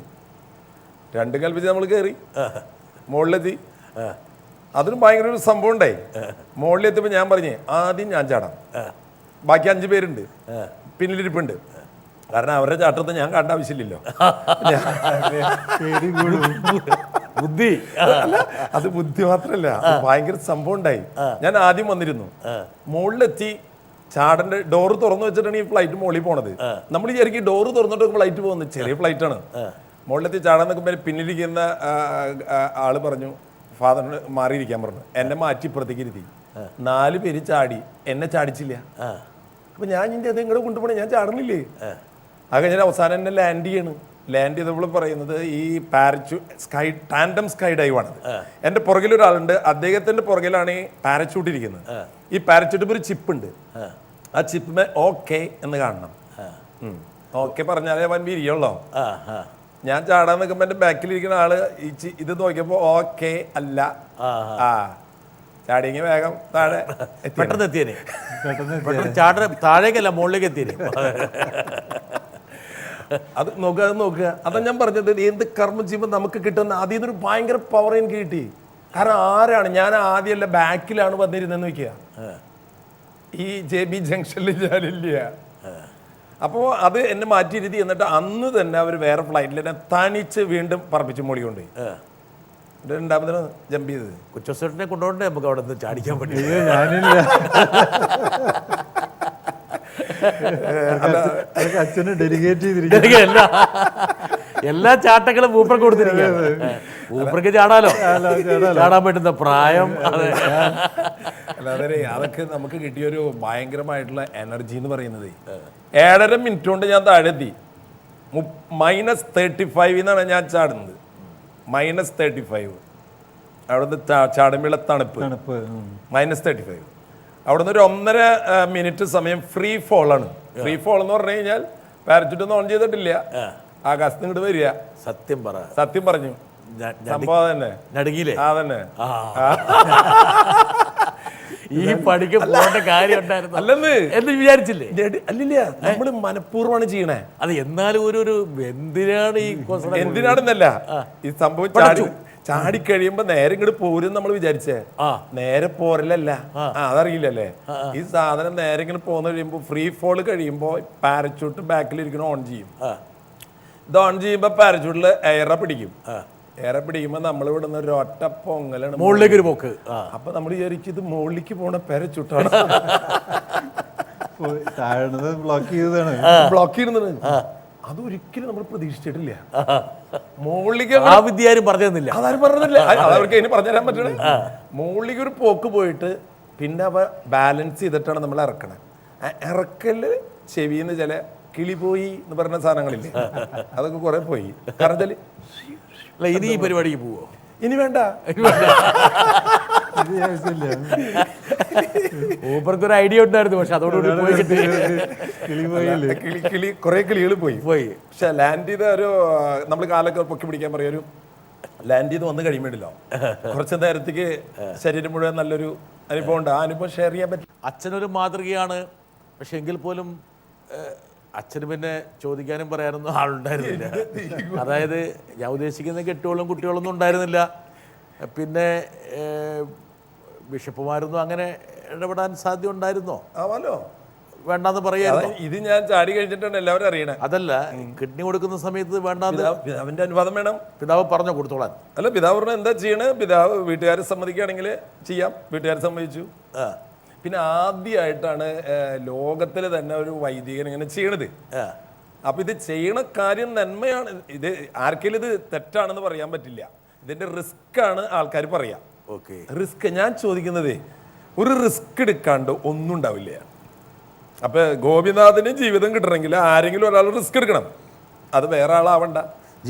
2 കൽപ്പിച്ച് നമ്മൾ കയറി മുകളിലെത്തി. അതിന് ഭയങ്കര ഒരു സംഭവം ഉണ്ടായി. മുകളിലെത്തിയപ്പോൾ ഞാൻ പറഞ്ഞു ആദ്യം ഞാൻ ചാടാം, ബാക്കി 5 പേരുണ്ട് പിന്നിലിരിപ്പുണ്ട്, കാരണം അവരുടെ ചാട്ടത്തെ ഞാൻ കാണേണ്ട ആവശ്യമില്ലല്ലോ. ബുദ്ധി അല്ല, അത് ബുദ്ധി മാത്രല്ല, ഭയങ്കര സംഭവം ഉണ്ടായി. ഞാൻ ആദ്യം വന്നിരുന്നു, മുകളിലെത്തി ചാടന്റെ ഡോറ് തുറന്നു വെച്ചിട്ടാണ് ഈ ഫ്ലൈറ്റ് മുകളിൽ പോണത്. നമ്മൾ വിചാരിക്കും ഡോറ് തുറന്നിട്ട് ഫ്ലൈറ്റ് പോകുന്നത്, ചെറിയ ഫ്ലൈറ്റ് ആണ്. മുകളിലെത്തി ചാടാൻ നോക്കുമ്പോൾ പിന്നിലിരിക്കുന്ന ആള് പറഞ്ഞു ഫാദറിന് മാറിയിരിക്കാൻ പറഞ്ഞു. എന്നെ മാറ്റി ഇപ്പുറത്തേക്ക് ഇരുത്തി. 4 പേര് ചാടി, എന്നെ ചാടിച്ചില്ല. അപ്പൊ ഞാൻ ഇത് ഇങ്ങോട്ട് കൊണ്ടുപോകണേ, ഞാൻ ചാടണില്ലേ. അത് കഴിഞ്ഞാൽ അവസാനം എന്നെ ലാൻഡ് ചെയ്യണം. ലാൻഡ് ചെയ്തപ്പോൾ പറയുന്നത് ഈ ടാൻഡം സ്കൈ ഡൈവ് ആണത്. എൻ്റെ പുറകിലൊരാളുണ്ട്, അദ്ദേഹത്തിന്റെ പുറകിലാണ് ഈ പാരച്യൂട്ട് ഇരിക്കുന്നത്. ഈ പാരച്യൂട്ട് ഒരു ചിപ്പ് ഉണ്ട്, ആ ചിപ്പിന് OK എന്ന് കാണണം. OK പറഞ്ഞാലേ അവൻ വിരിയുള്ളോ. ഞാൻ ചാടാൻ നിൽക്കുമ്പോൾ എൻ്റെ ബാക്കിലിരിക്കുന്ന ആള് ഇത് നോക്കിയപ്പോ OK അല്ല, ചാടിയെങ്കിൽ വേഗം താഴെ പെട്ടെന്ന് എത്തിയേനെ. താഴേക്കല്ല മുകളിലേക്ക് എത്തിയേനെ. അത് നോക്കുക. അതാ ഞാൻ പറഞ്ഞത്, എന്ത് കർമ്മം ചെയ്യുമ്പോൾ നമുക്ക് കിട്ടുന്ന ആദ്യം ഇതൊരു ഭയങ്കര പവർ എനിക്ക് കിട്ടി. കാരണം ആരാണ് ഞാൻ ആദ്യമല്ല ബാക്കിലാണ് വന്നിരുന്നെന്ന് വെക്കുക. ഈ JB ജംഗ്ഷനിൽ ഞാനില്ല. അപ്പോൾ അത് എന്നെ മാറ്റിയിരുത്തി. എന്നിട്ട് അന്ന് തന്നെ അവർ വേറെ ഫ്ലൈറ്റിൽ എന്നെ തനിച്ച് വീണ്ടും പറപ്പിച്ച് മോളി കൊണ്ടുപോയി. 2ാമതിന് ജമ്പ് ചെയ്തത്. കൊച്ചോസേട്ടനെ കൊണ്ടുപോകണ്ടേ നമുക്ക് അവിടെ നിന്ന് ചാടിക്കാൻ പറ്റും? ഞാനില്ല. അച്ഛന് ഡെലിഗേറ്റ് ചെയ്തിരിക്കും. എല്ലാ ചാട്ടങ്ങളും മൂപ്പർക്ക് കൊടുത്തിരിക്കുകയാണ്. മൂപ്പർക്ക് ചാടാലോ, ചാടാൻ പറ്റുന്ന പ്രായം. അല്ലാതെ അതൊക്കെ നമുക്ക് കിട്ടിയൊരു ഭയങ്കരമായിട്ടുള്ള എനർജി എന്ന് പറയുന്നത്. 7.5 മിനിറ്റ് കൊണ്ട് ഞാൻ താഴെ എത്തി. -35 എന്നാണ് ഞാൻ ചാടുന്നത്. -35 അവിടുന്ന് ചാടുമ്പോഴുള്ള തണുപ്പ്. -35 അവിടുന്ന് ഒരു 1.5 മിനിറ്റ് സമയം ഫ്രീ ഫോൾ ആണ്. ഫ്രീ ഫോൾ എന്ന് പറഞ്ഞു കഴിഞ്ഞാൽ പാരച്യൂട്ട് ഒന്നും ഓൺ ചെയ്തിട്ടില്ല, ആകാശത്ത് ഇങ്ങോട്ട് വരിക. സത്യം പറഞ്ഞു സംഭവം തന്നെ നടുങ്ങിയില്ലേ? അതന്നെ. ഈ പണിക്ക് പോകേണ്ട കാര്യം ഉണ്ടായിരുന്നു അല്ലെന്ന് എന്ന് വിചാരിച്ചില്ലേ? അല്ലില്ല, നമ്മള് മനഃപൂർവ്വമാണ് ചെയ്യണേ. അത് എന്നാലും ഒരു എന്തിനാണെന്നല്ല ഈ സംഭവം ചാടിക്കഴിയുമ്പോ നേരെ ഇങ്ങോട്ട് പോരും നമ്മൾ വിചാരിച്ചേ. നേരെ പോരലല്ല, അതറിയില്ലല്ലേ. ഈ സാധനം നേരെ ഇങ്ങനെ പോന്ന് കഴിയുമ്പോ ഫ്രീ ഫോൾ കഴിയുമ്പോ പാരച്യൂട്ട് ബാക്കിലിരിക്കണ ഓൺ ചെയ്യും. ഇത് ഓൺ ചെയ്യുമ്പോ പാരച്യൂട്ടില് എയറെ പിടിക്കും. എയറെ പിടിക്കുമ്പോ നമ്മൾ ഇവിടുന്ന് ഒരു ഒറ്റ പൊങ്ങലാണ് മുകളിലേക്ക് ഒരു പോക്ക്. അപ്പൊ നമ്മൾ വിചാരിക്കും ഇത് മുകളിലേക്ക് പോണ പാരച്യൂട്ടാണ്. ബ്ലോക്ക് ചെയ്തതാണ്. ബ്ലോക്ക് ചെയ്യുന്നത് അതൊരിക്കലും നമ്മൾ പ്രതീക്ഷിച്ചിട്ടില്ല. മുകളിലേക്ക് ആ വിദ്യ ആരും പറഞ്ഞു തന്നില്ല. അതാരും പറഞ്ഞില്ല, അവർക്ക് ഇനി പറഞ്ഞുതരാൻ പറ്റണേ. മുകളിലേക്ക് ഒരു പോക്ക് പോയിട്ട് പിന്നെ അവ ബാലൻസ് ചെയ്തിട്ടാണ് നമ്മൾ ഇറക്കണേ. ഇറക്കല് ചെവിന്ന് ചില കിളി പോയി എന്ന് പറഞ്ഞ സാധനങ്ങളില്ലേ, അതൊക്കെ കുറെ പോയി. കാരണം ഇനി ഈ പരിപാടിക്ക് പോവോ? ഇനി വേണ്ട. ഊപ്പർക്ക് ഒരു ഐഡിയ ഉണ്ടായിരുന്നു, പക്ഷെ അതോടുകൂടി കുറെ കിളികൾ പോയി. പക്ഷെ ലാൻഡ് ചെയ്ത ഒരു നമ്മൾ കാലൊക്കെ പൊക്കി പിടിക്കാൻ പറയും, ഒരു ലാൻഡ് ചെയ്ത് വന്ന് കഴിയുമ്പോഴല്ലോ കുറച്ച് നേരത്തേക്ക് ശരീരം മുഴുവൻ നല്ലൊരു അനുഭവം ഉണ്ട്. ആ അനുഭവം ഷെയർ ചെയ്യാൻ പറ്റും. അച്ഛനൊരു മാതൃകയാണ്, പക്ഷെ എങ്കിൽ പോലും അച്ഛന് പിന്നെ ചോദിക്കാനും പറയാനൊന്നും ആളുണ്ടായിരുന്നില്ല. അതായത് ഞാൻ ഉദ്ദേശിക്കുന്ന കെട്ടുകളും കുട്ടികളൊന്നും ഉണ്ടായിരുന്നില്ല. പിന്നെ ബിഷപ്പുമാരൊന്നും അങ്ങനെ ഇടപെടാൻ സാധ്യത ഉണ്ടായിരുന്നോ? ആവാലോ, വേണ്ടാന്ന് പറയായിരുന്നു. ഇത് ഞാൻ ചാടി കഴിഞ്ഞിട്ടാണ് എല്ലാവരും അറിയണേ. അതല്ല, കിഡ്നി കൊടുക്കുന്ന സമയത്ത് വേണ്ടാന്ന് പിതാവിന്റെ അനുവാദം വേണം. പിതാവ് പറഞ്ഞു കൊടുത്തോളാൻ. അല്ല, പിതാവ് പറഞ്ഞാൽ എന്താ ചെയ്യണേ, പിതാവ് വീട്ടുകാരെ സമ്മതിക്കുകയാണെങ്കിൽ ചെയ്യാം. വീട്ടുകാർ സമ്മതിച്ചു. പിന്നെ ആദ്യമായിട്ടാണ് ലോകത്തിൽ തന്നെ ഒരു വൈദികൻ ഇങ്ങനെ ചെയ്യണത്. അപ്പൊ ഇത് ചെയ്യണ കാര്യം നന്മയാണ്. ഇത് ആർക്കെങ്കിലും ഇത് തെറ്റാണെന്ന് പറയാൻ പറ്റില്ല. ഇതിന്റെ റിസ്ക് ആണ് ആൾക്കാർ പറയാം. ഓക്കെ, റിസ്ക് ഞാൻ ചോദിക്കുന്നത്, ഒരു റിസ്ക് എടുക്കാണ്ട് ഒന്നും ഉണ്ടാവില്ല. അപ്പൊ ഗോപിനാഥിന് ജീവിതം കിട്ടണമെങ്കിൽ ആരെങ്കിലും ഒരാൾ റിസ്ക് എടുക്കണം. അത് വേറെ ആളാവണ്ട.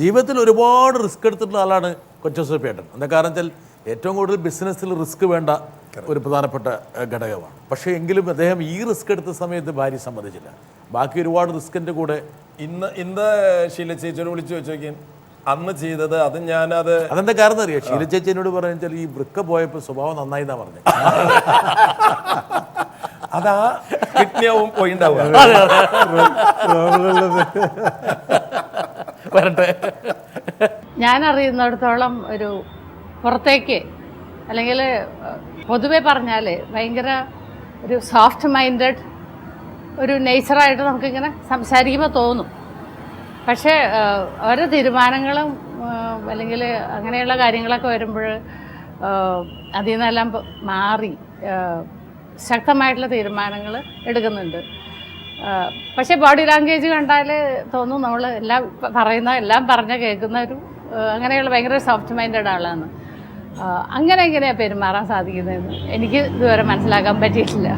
ജീവിതത്തിൽ ഒരുപാട് റിസ്ക് എടുത്തിട്ടുള്ള ആളാണ് കൊച്ചൗസേപ്പേട്ടൻ. എന്താ കാരണം വെച്ചാൽ ഏറ്റവും കൂടുതൽ ബിസിനസ്സിൽ റിസ്ക് വേണ്ട ഒരു പ്രധാനപ്പെട്ട ഘടകമാണ്. പക്ഷേ എങ്കിലും അദ്ദേഹം ഈ റിസ്ക് എടുത്ത സമയത്ത് ഭാര്യ സമ്മതിച്ചില്ല. ബാക്കി ഒരുപാട് റിസ്കിൻ്റെ കൂടെ ഇന്ന് ശീല ചേച്ചിയോട് വിളിച്ചു ചോദിക്കാൻ അന്ന് ചെയ്തത് അത് ഞാനത് അതെന്താ കാരണം അറിയാം. ശീല ചേച്ചി എന്നോട് പറഞ്ഞു വെച്ചാൽ ഈ വൃക്ക പോയപ്പോൾ സ്വഭാവം നന്നായി എന്നാ പറഞ്ഞത്. അതാ കിഡ്നിയാവും പോയിണ്ടാവുക. വരട്ടെ. ഞാൻ അറിയുന്നിടത്തോളം ഒരു പുറത്തേക്ക് അല്ലെങ്കിൽ പൊതുവെ പറഞ്ഞാൽ ഭയങ്കര ഒരു സോഫ്റ്റ് മൈൻഡഡ് ഒരു നേച്ചറായിട്ട് നമുക്കിങ്ങനെ സംസാരിക്കുമ്പോൾ തോന്നും. പക്ഷേ ഓരോ തീരുമാനങ്ങളും അല്ലെങ്കിൽ അങ്ങനെയുള്ള കാര്യങ്ങളൊക്കെ വരുമ്പോൾ അതിൽ നിന്നെല്ലാം മാറി ശക്തമായിട്ടുള്ള തീരുമാനങ്ങൾ എടുക്കുന്നുണ്ട്. പക്ഷേ ബോഡി ലാംഗ്വേജ് കണ്ടാൽ തോന്നും നമ്മൾ എല്ലാം എല്ലാം പറഞ്ഞ കേൾക്കുന്ന ഒരു അങ്ങനെയുള്ള ഭയങ്കര സോഫ്റ്റ് മൈൻഡഡ് ആളാണ്. അങ്ങനെ എങ്ങനെയാണ് പെരുമാറാൻ സാധിക്കുന്നതെന്ന് എനിക്ക് ഇതുവരെ മനസ്സിലാക്കാൻ പറ്റിയിട്ടില്ല.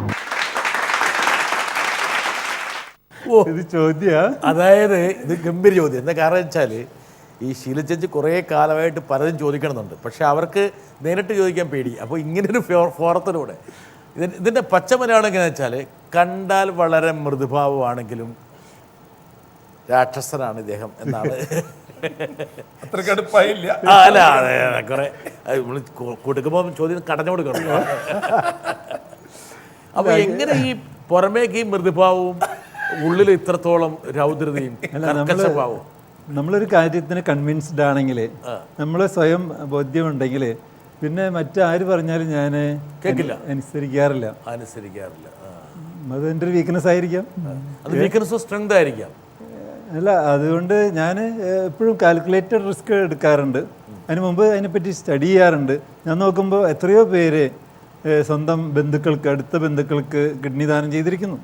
ഇത് ചോദ്യ, അതായത് ഇത് ഗംഭീര ചോദ്യം. എന്താ കാരണം വെച്ചാൽ ഈ ശീല ചേച്ചി കുറേ കാലമായിട്ട് പലതും ചോദിക്കണമെന്നുണ്ട്. പക്ഷെ അവർക്ക് നേരിട്ട് ചോദിക്കാൻ പേടി. അപ്പോൾ ഇങ്ങനൊരു ഫോറത്തിലൂടെ ഇതിൻ്റെ പച്ച മലയാളം എങ്ങനെയാണെന്ന് വെച്ചാൽ, കണ്ടാൽ വളരെ മൃദുഭാവമാണെങ്കിലും രാക്ഷസനാണ് ഇദ്ദേഹം എന്നാണ്. അത്ര കടുപ്പായില്ല. അല്ല, അതെ, കുറെ കൊടുക്കുമ്പോൾ ചോദ്യം കടഞ്ഞു കൊടുക്കണം. അപ്പോൾ എങ്ങനെ ഈ പുറമേക്ക് ഈ മൃദുഭാവവും ഉള്ളിൽ ഇത്രത്തോളം രൗദ്രതയും കർക്കശഭാവവും? നമ്മളൊരു കാര്യത്തിന് കൺവിൻസ്ഡ് ആണെങ്കിൽ, നമ്മൾ സ്വയം ബോധ്യമുണ്ടെങ്കിൽ പിന്നെ മറ്റാര് പറഞ്ഞാലും ഞാൻ കേൾക്കില്ല, അനുസരിക്കാറില്ല. അത് എൻ്റെ ഒരു വീക്ക്നെസ് ആയിരിക്കാം. അത് വീക്ക്നെസ്സോ സ്ട്രെങ്ത് ആയിരിക്കാം. അല്ല, അതുകൊണ്ട് ഞാൻ എപ്പോഴും കാൽക്കുലേറ്റഡ് റിസ്ക് എടുക്കാറുണ്ട്. അതിന് മുമ്പ് അതിനെപ്പറ്റി സ്റ്റഡി ചെയ്യാറുണ്ട്. ഞാൻ നോക്കുമ്പോൾ എത്രയോ പേര് സ്വന്തം ബന്ധുക്കൾക്ക്, അടുത്ത ബന്ധുക്കൾക്ക് കിഡ്നി ദാനം ചെയ്തിരിക്കുന്നു.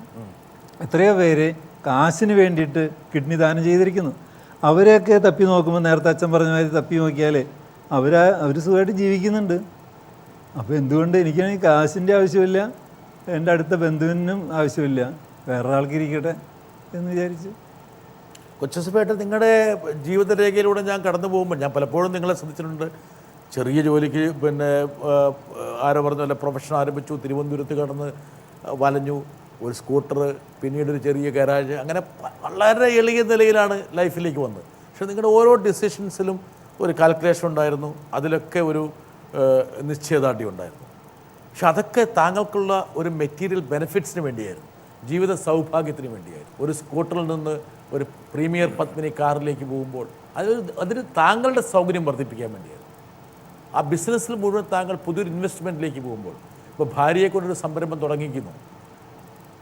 എത്രയോ പേര് കാശിന് വേണ്ടിയിട്ട് കിഡ്നി ദാനം ചെയ്തിരിക്കുന്നു. അവരെയൊക്കെ തപ്പി നോക്കുമ്പോൾ, നേരത്തെ അച്ഛൻ പറഞ്ഞ മാതിരി തപ്പി നോക്കിയാൽ അവർ സുഖമായിട്ട് ജീവിക്കുന്നുണ്ട്. അപ്പോൾ എന്തുകൊണ്ട് എനിക്കാണെങ്കിൽ കാശിൻ്റെ ആവശ്യമില്ല, എൻ്റെ അടുത്ത ബന്ധുവിനും ആവശ്യമില്ല, വേറൊരാൾക്ക് ഇരിക്കട്ടെ എന്ന് വിചാരിച്ചു. കൊച്ചൗസേപ്പേട്ടൻ, നിങ്ങളുടെ ജീവിതരേഖയിലൂടെ ഞാൻ കടന്നു പോകുമ്പോൾ ഞാൻ പലപ്പോഴും നിങ്ങളെ ശ്രദ്ധിച്ചിട്ടുണ്ട്. ചെറിയ ജോലിക്ക് പിന്നെ ആരോ പറഞ്ഞല്ല പ്രൊഫഷൻ ആരംഭിച്ചു, തിരുവനന്തപുരത്ത് കടന്ന് വലഞ്ഞു, ഒരു സ്കൂട്ടർ, പിന്നീട് ഒരു ചെറിയ ഗാരാജ്, അങ്ങനെ വളരെ എളിയ നിലയിലാണ് ലൈഫിലേക്ക് വന്നത്. പക്ഷേ നിങ്ങളുടെ ഓരോ ഡിസിഷൻസിലും ഒരു കാൽക്കുലേഷൻ ഉണ്ടായിരുന്നു, അതിലൊക്കെ ഒരു നിശ്ചയദാർഢ്യം ഉണ്ടായിരുന്നു. പക്ഷെ അതൊക്കെ താങ്കൾക്കുള്ള ഒരു മെറ്റീരിയൽ ബെനിഫിറ്റ്സിന് വേണ്ടിയായിരുന്നു, ജീവിത സൗഭാഗ്യത്തിന് വേണ്ടിയായിരുന്നു. ഒരു സ്കൂട്ടറിൽ നിന്ന് ഒരു പ്രീമിയർ പത്മിനി കാറിലേക്ക് പോകുമ്പോൾ അതിന് താങ്കളുടെ സൗകര്യം വർദ്ധിപ്പിക്കാൻ വേണ്ടിയായിരുന്നു. ആ ബിസിനസ്സിൽ മുഴുവൻ താങ്കൾ പുതിയൊരു ഇൻവെസ്റ്റ്മെൻറ്റിലേക്ക് പോകുമ്പോൾ, ഇപ്പോൾ ഭാര്യയെ കൊണ്ടൊരു സംരംഭം തുടങ്ങിക്കുന്നു,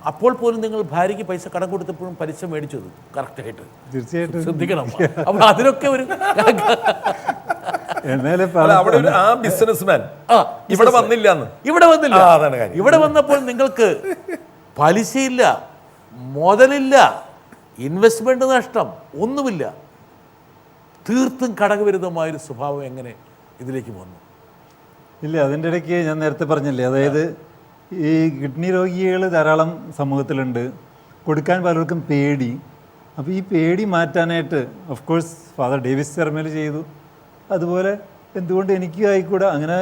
അപ്പോൾ പോലും നിങ്ങൾ ഭാര്യയ്ക്ക് പൈസ കടം കൊടുത്തപ്പോഴും പലിശ മേടിച്ചത് കറക്റ്റായിട്ട് തീർച്ചയായിട്ടും ശ്രദ്ധിക്കണം. അപ്പോൾ അതിനൊക്കെ ഒരു ആ ബിസിനസ്മാൻ ഇവിടെ വന്നില്ല. ഇവിടെ വന്നപ്പോൾ നിങ്ങൾക്ക് പലിശയില്ല, മുതലില്ല, ഇൻവെസ്റ്റ്മെന്റ് നഷ്ടം, ഒന്നുമില്ല. തീർത്തും കടകവിരുദ്ധമായൊരു സ്വഭാവം എങ്ങനെ ഇതിലേക്ക് വന്നു? ഇല്ല, അതിൻ്റെ ഇടയ്ക്ക് ഞാൻ നേരത്തെ പറഞ്ഞില്ലേ, അതായത് ഈ കിഡ്നി രോഗികൾ ധാരാളം സമൂഹത്തിലുണ്ട്. കൊടുക്കാൻ പലർക്കും പേടി. അപ്പോൾ ഈ പേടി മാറ്റാനായിട്ട് ഓഫ് കോഴ്സ് ഫാദർ ഡേവിസ് ചെർമേൽ ചെയ്തു. അതുപോലെ എന്തുകൊണ്ട് എനിക്ക് ആയിക്കൂടെ? അങ്ങനെ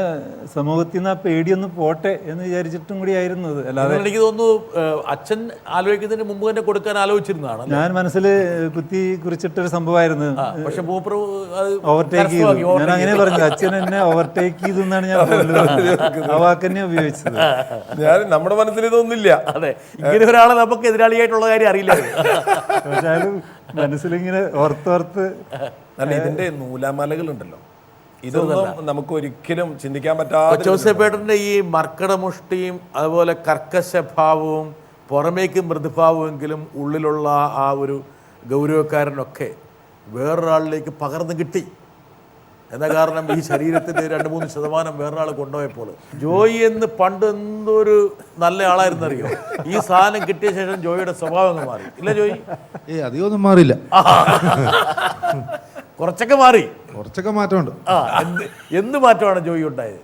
സമൂഹത്തിൽ നിന്ന് ആ പേടിയൊന്നും പോട്ടെ എന്ന് വിചാരിച്ചിട്ടും കൂടി ആയിരുന്നു അത്. അല്ലാതെ എനിക്ക് തോന്നുന്നു അച്ഛൻ ആലോചിക്കുന്നതിന് മുമ്പ് തന്നെ കൊടുക്കാൻ ആലോചിച്ചിരുന്നതാണ്. ഞാൻ മനസ്സിൽ കുത്തി കുറിച്ചിട്ടൊരു സംഭവമായിരുന്നു. പക്ഷെ മൂപ്പർ ഓവർടേക്ക് ചെയ്തു. ഞാൻ അങ്ങനെ പറഞ്ഞു, അച്ഛൻ എന്നെ ഓവർടേക്ക് ചെയ്തു എന്നാണ് ഞാൻ ആ വാക്കന്നെ ഉപയോഗിച്ചത്. ഞാൻ നമ്മുടെ മനസ്സിൽ ഇതൊന്നുമില്ല. അതെ, ഇങ്ങനെ ഒരാളെ നമുക്ക് എതിരാളിയായിട്ടുള്ള കാര്യം അറിയില്ല. പക്ഷേ മനസ്സിലിങ്ങനെ ഓർത്തോർത്ത് ഇതിന്റെ നൂലാമാലകളുണ്ടല്ലോ, ഇതൊന്നും നമുക്ക് ഒരിക്കലും ചിന്തിക്കാൻ പറ്റാത്ത ജോസഫേട്ടൻ്റെ ഈ മർക്കടമുഷ്ടിയും അതുപോലെ കർക്കശഭാവവും പുറമേക്ക് മൃദുഭാവമെങ്കിലും ഉള്ളിലുള്ള ആ ഒരു ഗൗരവക്കാരനൊക്കെ വേറൊരാളിലേക്ക് പകർന്നു കിട്ടി എന്ന കാരണം ഈ ശരീരത്തിൻ്റെ 2-3% വേറൊരാൾ കൊണ്ടുപോയപ്പോൾ ജോയി എന്ന് പണ്ട് എന്തൊരു നല്ല ആളായിരുന്നറിയോ, ഈ സാധനം കിട്ടിയ ശേഷം ജോയിയുടെ സ്വഭാവം അങ്ങ് മാറി. ഇല്ല ജോയി? അധികമൊന്നും മാറിയില്ല, കുറച്ചൊക്കെ മാറി. കുറച്ചൊക്കെ മാറ്റമുണ്ട്. എന്ത് മാറ്റമാണ് ജോയി ഉണ്ടായത്?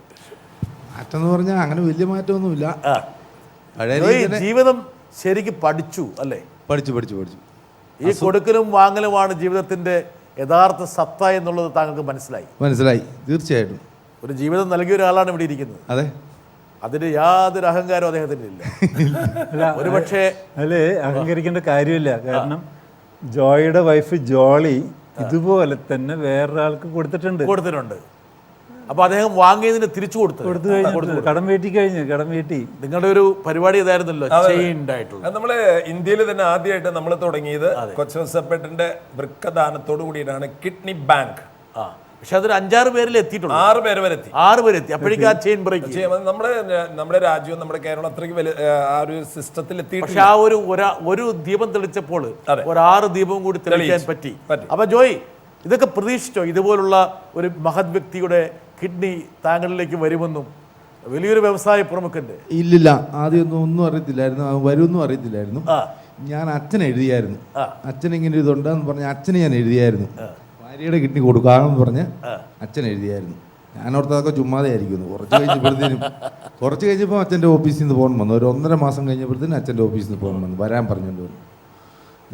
മാറ്റം എന്ന് പറഞ്ഞാൽ അങ്ങനെ വലിയ മാറ്റമൊന്നുമില്ല. ജോയി ജീവിതം ശരിക്ക് പഠിച്ചു അല്ലേ? പഠിച്ചു. ഈ കൊടുക്കലും വാങ്ങലുമാണ് ജീവിതത്തിന്റെ യഥാർത്ഥ സത്ത എന്നുള്ളത് താങ്കൾക്ക് മനസ്സിലായി? തീർച്ചയായിട്ടും. ഒരു ജീവിതം നൽകിയ ഒരാളാണ് ഇവിടെ ഇരിക്കുന്നത്. അതെ, അതിന് യാതൊരു അഹങ്കാരവും അദ്ദേഹത്തിന് ഇല്ല. ഒരുപക്ഷെ അതിൽ അഹങ്കരിക്കേണ്ട കാര്യമില്ല. കാരണം ജോയിയുടെ വൈഫ് ജോളി ഇതുപോലെ തന്നെ വേറൊരാൾക്ക് കൊടുത്തിട്ടുണ്ട്. അപ്പൊ അദ്ദേഹം വാങ്ങിയതിന് തിരിച്ചു കൊടുത്തു കടം വീട്ടി. നിങ്ങളുടെ ഒരു പരിപാടി ഇതായിരുന്നല്ലോ, ചെയിൻഡ് ആയിട്ടുള്ള. നമ്മള് ഇന്ത്യയിൽ തന്നെ ആദ്യമായിട്ട് നമ്മൾ തുടങ്ങിയത് കൊച്ചോസപ്പേട്ടന്റെ വൃക്കദാനത്തോടു കൂടിയിട്ടാണ് കിഡ്നി ബാങ്ക്. പക്ഷെ അതൊരു 5-6 പേരിൽ എത്തിയിട്ടുള്ളൂ. 6 പേര് വരെ എത്തി. അപ്പോഴേക്കും ആ ചെയിൻ ബ്രേക്ക്. നമ്മുടെ രാജ്യവും നമ്മുടെ കേരളം അത്രയ്ക്ക് വലിയ ആ ഒരു സിസ്റ്റത്തിൽ എത്തി. പക്ഷെ ആ ഒരു ദീപം തെളിച്ചപ്പോൾ ഒരു 6 ദീപവും കൂടി തെളിയിക്കാൻ പറ്റി. അപ്പൊ ജോയ്, ഇതൊക്കെ പ്രതീക്ഷിച്ചോ ഇതുപോലുള്ള ഒരു മഹത് വ്യക്തിയുടെ കിഡ്നി താങ്കളിലേക്ക് വരുമെന്നും? വലിയൊരു വ്യവസായ പ്രമുഖന്റെ. ഇല്ലില്ല, ആദ്യമൊന്നും ഒന്നും അറിയത്തില്ലായിരുന്നു, വരുമെന്നും അറിയത്തില്ലായിരുന്നു. ഞാൻ അച്ഛനെ എഴുതിയായിരുന്നു. അച്ഛൻ ഇങ്ങനെ ഇതുണ്ടെന്ന് പറഞ്ഞ അച്ഛന് ഞാൻ എഴുതിയായിരുന്നു. ഭാര്യയുടെ കിഡ്നി കൊടുക്കാമെന്ന് പറഞ്ഞ് അച്ഛൻ എഴുതിയായിരുന്നു. ഞാനോർത്തതൊക്കെ ചുമ്മാതെ ആയിരിക്കുന്നു. കുറച്ച് കഴിഞ്ഞപ്പോൾ അച്ഛൻ്റെ ഓഫീസിൽ നിന്ന് ഫോൺ വന്നു. ഒരു 1.5 മാസം കഴിഞ്ഞപ്പോഴത്തേനും അച്ഛൻ്റെ ഓഫീസിൽ നിന്ന് ഫോൺ വന്നു, വരാൻ പറഞ്ഞുകൊണ്ട് വന്നു.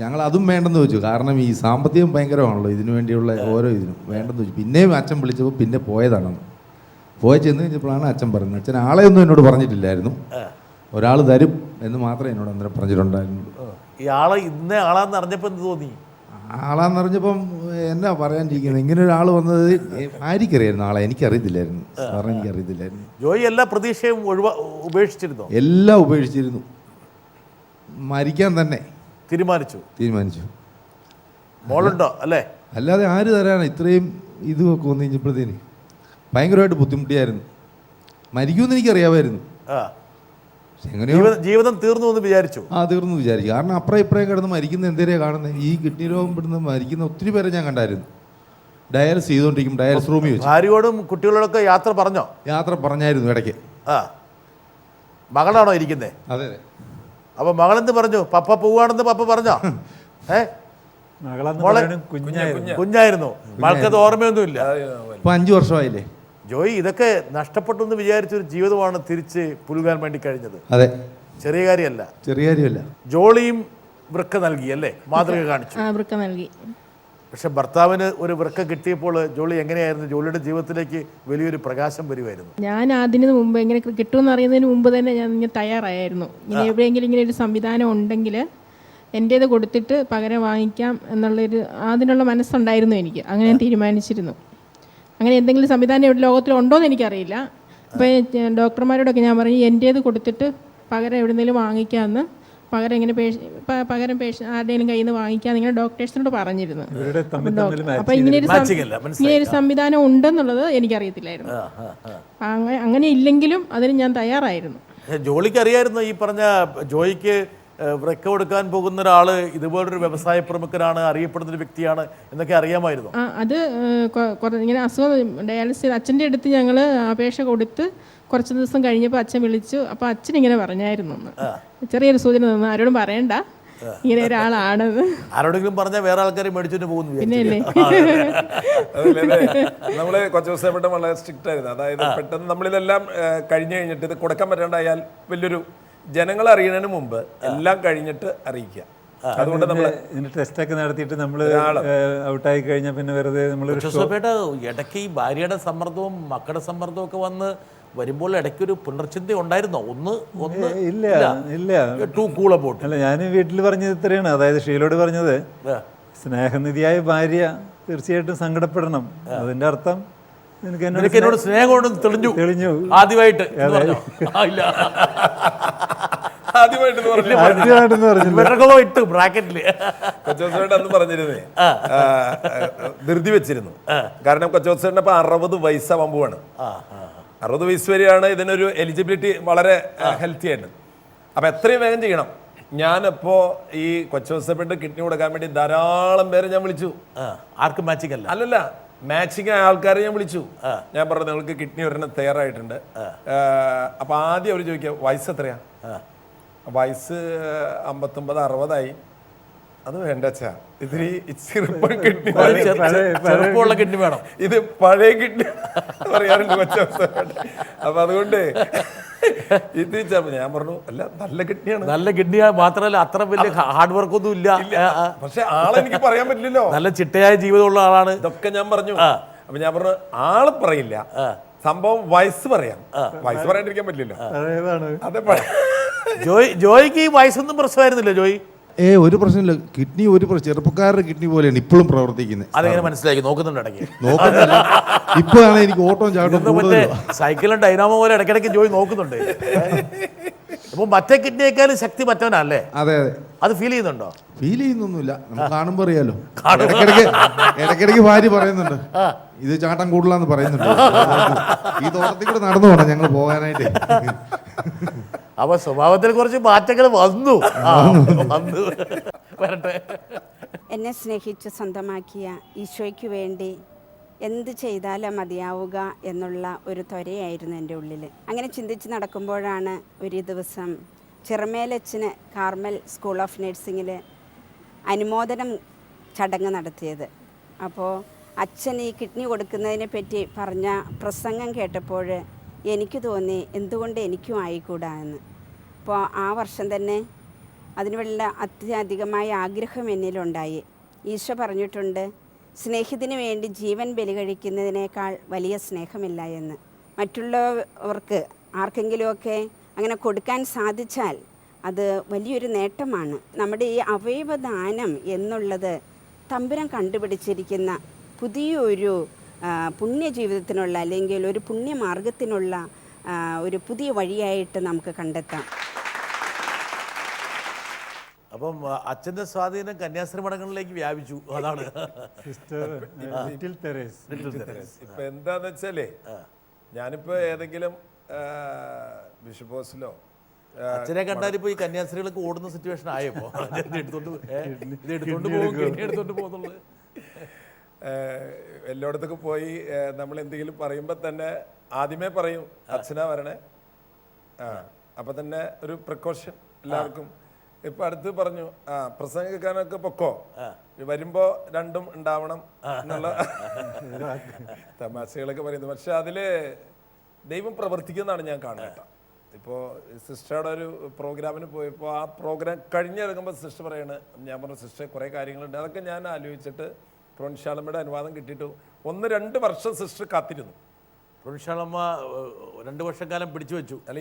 ഞങ്ങൾ അതും വേണ്ടെന്ന് വെച്ചു. കാരണം ഈ സാമ്പത്തികം ഭയങ്കരമാണല്ലോ, ഇതിനു വേണ്ടിയുള്ള ഓരോ ഇതിനും വേണ്ടെന്ന് വെച്ചു. പിന്നെയും അച്ഛൻ വിളിച്ചപ്പോൾ പിന്നെ പോയതാണെന്ന്. ചെന്ന് കഴിഞ്ഞപ്പോഴാണ് അച്ഛൻ പറഞ്ഞത്. അച്ഛൻ ആളെയൊന്നും എന്നോട് പറഞ്ഞിട്ടില്ലായിരുന്നു, ഒരാൾ തരും എന്ന് മാത്രമേ എന്നോട് അന്നേരം പറഞ്ഞിട്ടുണ്ടായിരുന്നുള്ളൂ. ഈ ആളെ ഇന്ന ആളാന്ന് അറിഞ്ഞപ്പോൾ എന്ത് തോന്നി? ആളാന്ന് അറിഞ്ഞപ്പം എന്നാ പറയാണ്ടിരിക്കുന്നത്, ഇങ്ങനെ ഒരാൾ വന്നത് ആർക്കറിയായിരുന്നു? ആളെ എനിക്കറിയത്തില്ലായിരുന്നു, സാറിന് എനിക്കറിയത്തില്ലായിരുന്നു. ജോയി എല്ലാ പ്രതീക്ഷയും ഉപേക്ഷിച്ചിരുന്നു? എല്ലാം ഉപേക്ഷിച്ചിരുന്നു. മരിക്കാൻ തന്നെ തീരുമാനിച്ചു. മോളുണ്ടോ അല്ലേ? അല്ലാതെ ആര് തരാനാണ്? ഇത്രയും ഇതൊക്കെ വന്നു കഴിഞ്ഞപ്പോഴത്തേന് ഭയങ്കരമായിട്ട് ബുദ്ധിമുട്ടിയായിരുന്നു. മരിക്കുമെന്ന് എനിക്കറിയാമായിരുന്നു. എങ്ങനെയോ ജീവിതം തീർന്നു എന്ന് വിചാരിച്ചു. തീർന്നു വിചാരിച്ചു. കാരണം അപ്പുറം ഇപ്പുറം കിടന്ന് മരിക്കുന്ന എന്തേരെയാണ് കാണുന്നത്. ഈ കിഡ്നി രോഗം പെടുന്ന മരിക്കുന്ന ഒത്തിരി പേരെ ഞാൻ കണ്ടായിരുന്നു. ഡയാലിസ് ചെയ്തുകൊണ്ടിരിക്കും, ഡയാലിസ് റൂമിൽ വെച്ച്. ഭാര്യയോടും കുട്ടികളോടൊക്കെ യാത്ര പറഞ്ഞായിരുന്നു ഇടയ്ക്ക്. മകളാണോ ഇരിക്കുന്നേ? അതെ. അപ്പൊ മകളെന്ത് പറഞ്ഞു? പപ്പ പോവാണെന്ന് പപ്പ പറഞ്ഞോ? കുഞ്ഞായിരുന്നു. മകൾക്കത് ഓർമ്മയൊന്നുമില്ല. ഇപ്പൊ 5 വർഷമായില്ലേ. ജോയി, ഇതൊക്കെ നഷ്ടപ്പെട്ടു എന്ന് വിചാരിച്ചൊരു ജീവിതമാണ് തിരിച്ച് പുലുകാൻ വേണ്ടി കഴിഞ്ഞത്. അതെ, ചെറിയ കാര്യമല്ല. ജോളിയും വൃക്ക നൽകി അല്ലേ? മാതൃക കാണിച്ചു. വൃക്ക നൽകി. പക്ഷെ ഭർത്താവിന് ഒരു വൃക്ക കിട്ടിയപ്പോൾ ജോളി എങ്ങനെയായിരുന്നു? ജോളിയുടെ ജീവിതത്തിലേക്ക് വലിയൊരു പ്രകാശം വരുമായിരുന്നു. ഞാൻ അതിന് മുമ്പ് ഇങ്ങനെ കിട്ടുമെന്ന് അറിയുന്നതിന് മുമ്പ് തന്നെ ഞാൻ ഇങ്ങനെ തയ്യാറായിരുന്നു. ഇങ്ങനെ എവിടെയെങ്കിലും ഇങ്ങനെ ഒരു സംവിധാനം ഉണ്ടെങ്കിൽ എൻ്റേത് കൊടുത്തിട്ട് പകരം വാങ്ങിക്കാം എന്നുള്ളൊരു അതിനുള്ള മനസ്സുണ്ടായിരുന്നു എനിക്ക്. അങ്ങനെ തീരുമാനിച്ചിരുന്നു. അങ്ങനെ എന്തെങ്കിലും സംവിധാനം ഇവിടെ ലോകത്തിലുണ്ടോ എന്ന് എനിക്കറിയില്ല. അപ്പോൾ ഡോക്ടർമാരോടൊക്കെ ഞാൻ പറഞ്ഞു എൻ്റേത് കൊടുത്തിട്ട് പകരം എവിടെയെങ്കിലും വാങ്ങിക്കാമെന്ന്. പകരം ഇങ്ങനെ ആരുടെയും കയ്യിൽ നിന്ന് വാങ്ങിക്കാമെന്ന് ഇങ്ങനെ ഡോക്ടേഴ്സിനോട് പറഞ്ഞിരുന്നു. അപ്പോൾ ഇങ്ങനെയൊരു സംവിധാനം ഉണ്ടെന്നുള്ളത് എനിക്കറിയത്തില്ലായിരുന്നു. അങ്ങനെ ഇല്ലെങ്കിലും അതിന് ഞാൻ തയ്യാറായിരുന്നു. ജോളിക്ക് അറിയായിരുന്നു ഈ പറഞ്ഞ ജോയിക്ക് വൃക്ക കൊടുക്കാൻ പോകുന്ന ഒരാൾ ഇതുപോലൊരു വ്യവസായ പ്രമുഖനാണ്, അറിയപ്പെടുന്ന ഒരു വ്യക്തിയാണ് എന്നൊക്കെ അറിയാമായിരുന്നു. അത് ഇങ്ങനെ അസുഖം ഡയാലിസിസ് അച്ഛൻ്റെ അടുത്ത് ഞങ്ങൾ അപേക്ഷ കൊടുത്ത് കുറച്ച് ദിവസം കഴിഞ്ഞപ്പോൾ അച്ഛൻ വിളിച്ചു. അപ്പോൾ അച്ഛൻ ഇങ്ങനെ പറഞ്ഞായിരുന്നു, ചെറിയൊരു സൂചന തന്നു, ആരോടും പറയണ്ട ഇങ്ങനെ ഒരാളാണെന്ന്. ആരോടെങ്കിലും പറഞ്ഞാൽ വേറെ ആൾക്കാരെ മേടിച്ചിട്ട് പോകുന്നു. പിന്നെയല്ലേ നമ്മള് കുറച്ച് ദിവസം വളരെ സ്ട്രിക്റ്റ് ആയിരുന്നു. അതായത് പെട്ടെന്ന് നമ്മളിതെല്ലാം കഴിഞ്ഞു കഴിഞ്ഞിട്ട് ഇത് കൊടുക്കാൻ പറ്റാണ്ടായാൽ വലിയൊരു ജനങ്ങൾ അറിയുന്നതിന് മുമ്പ് എല്ലാം കഴിഞ്ഞിട്ട് അറിയിക്കുക. അതുകൊണ്ട് നമ്മള് ടെസ്റ്റൊക്കെ നടത്തിയിട്ട് നമ്മൾ ഔട്ടായി കഴിഞ്ഞാൽ പിന്നെ വെറുതെ നമ്മൾ ഇടയ്ക്ക് ഈ ഭാര്യയുടെ സമ്മർദ്ദവും മക്കളുടെ സമ്മർദ്ദവും ഒക്കെ വന്ന് വരുമ്പോൾ ഇടയ്ക്കൊരു പുനർചിന്ത ഉണ്ടായിരുന്നോ? ഇല്ല. ഞാൻ വീട്ടിൽ പറഞ്ഞത് ഇത്രയാണ്. അതായത് ഷീലോട് പറഞ്ഞത്, സ്നേഹനിധിയായ ഭാര്യ തീർച്ചയായിട്ടും സങ്കടപ്പെടണം. അതിന്റെ അർത്ഥം എന്നോട് സ്നേഹം കൊണ്ട് തെളിഞ്ഞു ആദ്യമായിട്ട്. ആദ്യമായിട്ടെന്ന് പറഞ്ഞു. ആദ്യമായിട്ടെന്ന് പറഞ്ഞില്ല. വിറകളോ ഇട്ടു ബ്രാക്കറ്റില്. കൊച്ചോസേട്ടൻ അന്ന് പറഞ്ഞിരുന്നേ, ധൃതി വെച്ചിരുന്നു. കാരണം കൊച്ചോസേട്ടൻ ഇപ്പൊ 60 വയസ്സാവാൻ പോവാണ്. 60 വയസ്സ് വരെയാണ് ഇതിനൊരു എലിജിബിലിറ്റി വളരെ ഹെൽത്തി ആയിട്ട്. അപ്പൊ എത്രയും വേഗം ചെയ്യണം. ഞാനിപ്പോ ഈ കൊച്ചോസേട്ടന്റെ കിഡ്നി കൊടുക്കാൻ വേണ്ടി ധാരാളം പേരെ ഞാൻ വിളിച്ചു. ആർക്കും മാച്ചിങ് അല്ല. അല്ലല്ല, മാച്ചിങ് ആയ ആൾക്കാരെ ഞാൻ വിളിച്ചു. ഞാൻ പറഞ്ഞു നിങ്ങൾക്ക് കിഡ്നി ഒരെണ്ണം തയ്യാറായിട്ടുണ്ട്. അപ്പൊ ആദ്യം അവർ ചോദിക്കുക വയസ്സ് എത്രയാ? വയസ്സ് 59, 60 അത് വേണ്ട അച്ഛാ, ഇതിന് കിഡ്നി ചെറുപ്പമുള്ള കിഡ്നി വേണം, ഇത് പഴയ കിഡ്നി പറയാറുണ്ട് കൊച്ചവസ്ഥ. അപ്പൊ അതുകൊണ്ട് ഇത് ഞാൻ പറഞ്ഞു അല്ല നല്ല കിഡ്നിയാണ്. നല്ല കിഡ്നി മാത്രമല്ല അത്ര വലിയ ഹാർഡ് വർക്ക് ഒന്നും ഇല്ല. പക്ഷെ ആളെനിക്ക് പറയാൻ പറ്റില്ലല്ലോ, നല്ല ചിട്ടയായ ജീവിതമുള്ള ആളാണ്. ഇതൊക്കെ ഞാൻ പറഞ്ഞു. അപ്പൊ ഞാൻ പറഞ്ഞു ആള് പറയില്ല, സംഭവം വയസ്സ് പറയാം. വയസ്സ് പറയാണ്ടിരിക്കാൻ പറ്റില്ലല്ലോ. അതെ, ജോയിക്ക് ഈ വയസ്സൊന്നും പ്രശ്നമായിരുന്നില്ല ജോയി? ഒരു പ്രശ്നമില്ല. കിഡ്നി ഒരു ചെറുപ്പക്കാരുടെ കിഡ്നി പോലെയാണ് ഇപ്പോഴും പ്രവർത്തിക്കുന്നത്. അതെങ്ങനെ മനസ്സിലാക്കി? നോക്കുന്നുണ്ട് ഇടയ്ക്ക്? നോക്കുന്നില്ല, ഇപ്പോഴാണ് എനിക്ക് ഓട്ടം ചാട്ടം. സൈക്കിളും ഡൈനാമോ പോലെ ഇടയ്ക്കിടയ്ക്ക് ജോയി നോക്കുന്നുണ്ട്. അപ്പൊ മറ്റേ കിഡ്നിയേക്കാളും ശക്തി മറ്റവനല്ലേ? അതെ അതെ. അത് ഫീൽ ചെയ്യുന്നുണ്ടോ? ഫീൽ ചെയ്യുന്നൊന്നുമില്ല, നമുക്ക് കാണുമ്പോൾ അറിയാലോ. ഇടയ്ക്കിടയ്ക്ക് ഭാര്യ പറയുന്നുണ്ട് ഇത് ചാട്ടം കൂടുതലാന്ന് പറയുന്നുണ്ട്. ഈ തോട്ടത്തിൽ കൂടെ നടന്നു പോണം ഞങ്ങൾ പോകാനായിട്ട്. അപ്പൊ സ്വഭാവത്തിൽ കുറച്ച് മാറ്റങ്ങൾ വന്നു. വരട്ടെ. എന്നെ സ്നേഹിച്ച് സ്വന്തമാക്കിയ ഈശോയ്ക്ക് വേണ്ടി എന്ത് ചെയ്താലും മതിയാവുക എന്നുള്ള ഒരു ത്വരയായിരുന്നു എൻ്റെ ഉള്ളിൽ. അങ്ങനെ ചിന്തിച്ച് നടക്കുമ്പോഴാണ് ഒരു ദിവസം ചിറമേലച്ചന് കാർമൽ സ്കൂൾ ഓഫ് നഴ്സിങ്ങിൽ അനുമോദനം ചടങ്ങ് നടത്തിയത്. അപ്പോൾ അച്ഛൻ ഈ കിഡ്നി കൊടുക്കുന്നതിനെ പറ്റി പറഞ്ഞ പ്രസംഗം കേട്ടപ്പോൾ എനിക്ക് തോന്നി എന്തുകൊണ്ട് എനിക്കും ആയിക്കൂടാ എന്ന്. അപ്പോൾ ആ വർഷം തന്നെ അതിനുള്ള അത്യധികമായ ആഗ്രഹം എന്നിലുണ്ടായി. ഈശോ പറഞ്ഞിട്ടുണ്ട്, സ്നേഹിതന് വേണ്ടി ജീവൻ ബലി കഴിക്കുന്നതിനേക്കാൾ വലിയ സ്നേഹമില്ല എന്ന്. മറ്റുള്ളവർക്ക് ആർക്കെങ്കിലുമൊക്കെ അങ്ങനെ കൊടുക്കാൻ സാധിച്ചാൽ അത് വലിയൊരു നേട്ടമാണ്. നമ്മുടെ ഈ അവയവദാനം എന്നുള്ളത് തമ്പുരാൻ കണ്ടുപിടിച്ചിരിക്കുന്ന പുതിയൊരു പുണ്യജീവിതത്തിനുള്ള അല്ലെങ്കിൽ ഒരു പുണ്യമാർഗത്തിനുള്ള ഒരു പുതിയ വഴിയായിട്ട് നമുക്ക് കണ്ടെത്താം. അപ്പം അച്ഛൻ്റെ സ്വാധീനം കന്യാസ്ത്രീ മഠങ്ങളിലേക്ക് വ്യാപിച്ചു. അതാണ് ഇപ്പൊ എന്താന്ന് വെച്ചാലേ, ഞാനിപ്പോ ഏതെങ്കിലും ബിഷപ്പ് ഹൗസിലോ അച്ഛനെ കണ്ടാലിപ്പോ ഈ കന്യാസ്ത്രീകൾക്ക് ഓടുന്ന സിറ്റുവേഷൻ ആയപ്പോ എടുത്തോണ്ട് പോകുന്നുള്ളു. എല്ലായിടത്തൊക്കെ പോയി നമ്മൾ എന്തെങ്കിലും പറയുമ്പോൾ തന്നെ ആദ്യമേ പറയും അച്ഛനാ വരണേ. അപ്പൊ തന്നെ ഒരു പ്രിക്കോഷൻ എല്ലാവർക്കും. ഇപ്പൊ അടുത്ത് പറഞ്ഞു പ്രസംഗം കേൾക്കാനൊക്കെ പൊക്കോ, വരുമ്പോ രണ്ടും ഉണ്ടാവണം എന്നുള്ള തമാശകളൊക്കെ പറയുന്നു. പക്ഷെ അതില് ദൈവം പ്രവർത്തിക്കുന്നതാണ് ഞാൻ കാണുന്നത്. ഇപ്പോൾ സിസ്റ്ററുടെ ഒരു പ്രോഗ്രാമിന് പോയപ്പോൾ ആ പ്രോഗ്രാം കഴിഞ്ഞിറങ്ങുമ്പോൾ സിസ്റ്റർ പറയാണ്, ഞാൻ പറഞ്ഞു സിസ്റ്റർ കുറേ കാര്യങ്ങളുണ്ട്, അതൊക്കെ ഞാൻ ആലോചിച്ചിട്ട് പ്രൊൻഷാളമ്മയുടെ അനുവാദം കിട്ടിയിട്ട് 1-2 വർഷം സിസ്റ്റർ കാത്തിരുന്നു. പ്രൊൻഷാളമ്മ 2 വർഷക്കാലം പിടിച്ചു വെച്ചു. അല്ല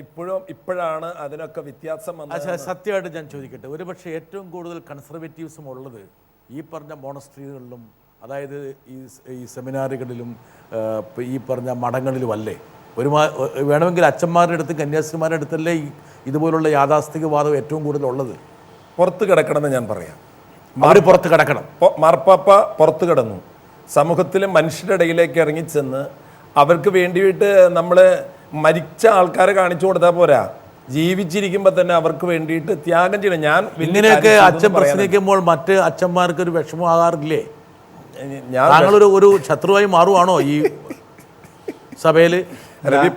ഇപ്പോഴാണ് അതിനൊക്കെ വ്യത്യാസം വന്നത്. സത്യമായിട്ട് ഞാൻ ചോദിക്കട്ടെ, ഒരു പക്ഷേ ഏറ്റവും കൂടുതൽ കൺസർവേറ്റീവ്സും ഉള്ളത് ഈ പറഞ്ഞ മോണസ്ട്രികളിലും, അതായത് ഈ സെമിനാറുകളിലും ഈ പറഞ്ഞ മഠങ്ങളിലും അല്ലേ? വേണമെങ്കിൽ അച്ഛന്മാരുടെ അടുത്ത് കന്യാസ്ത്രീമാരുടെ അടുത്തല്ലേ ഇതുപോലുള്ള യാഥാസ്ഥികവാദം ഏറ്റവും കൂടുതൽ ഉള്ളത്? പുറത്ത് കിടക്കണമെന്ന് ഞാൻ പറയാം. അവർ പുറത്ത് കിടക്കണം. മാർപ്പാപ്പ പുറത്ത് കിടന്നു, സമൂഹത്തിലെ മനുഷ്യരുടെ ഇടയിലേക്ക് ഇറങ്ങിച്ചെന്ന് അവർക്ക് വേണ്ടിയിട്ട് നമ്മൾ മരിച്ച ആൾക്കാരെ കാണിച്ചു കൊടുത്താൽ പോരാ, ജീവിച്ചിരിക്കുമ്പോൾ തന്നെ അവർക്ക് വേണ്ടിയിട്ട് ത്യാഗം ചെയ്യണം. ഞാൻ ഇങ്ങനെയൊക്കെ അച്ഛൻ പ്രസംഗിക്കുമ്പോൾ മറ്റ് അച്ഛന്മാർക്ക് ഒരു വിഷമമാകാറില്ലേ? താങ്കളൊരു ശത്രുവായി മാറുവാണോ ഈ സഭയില്?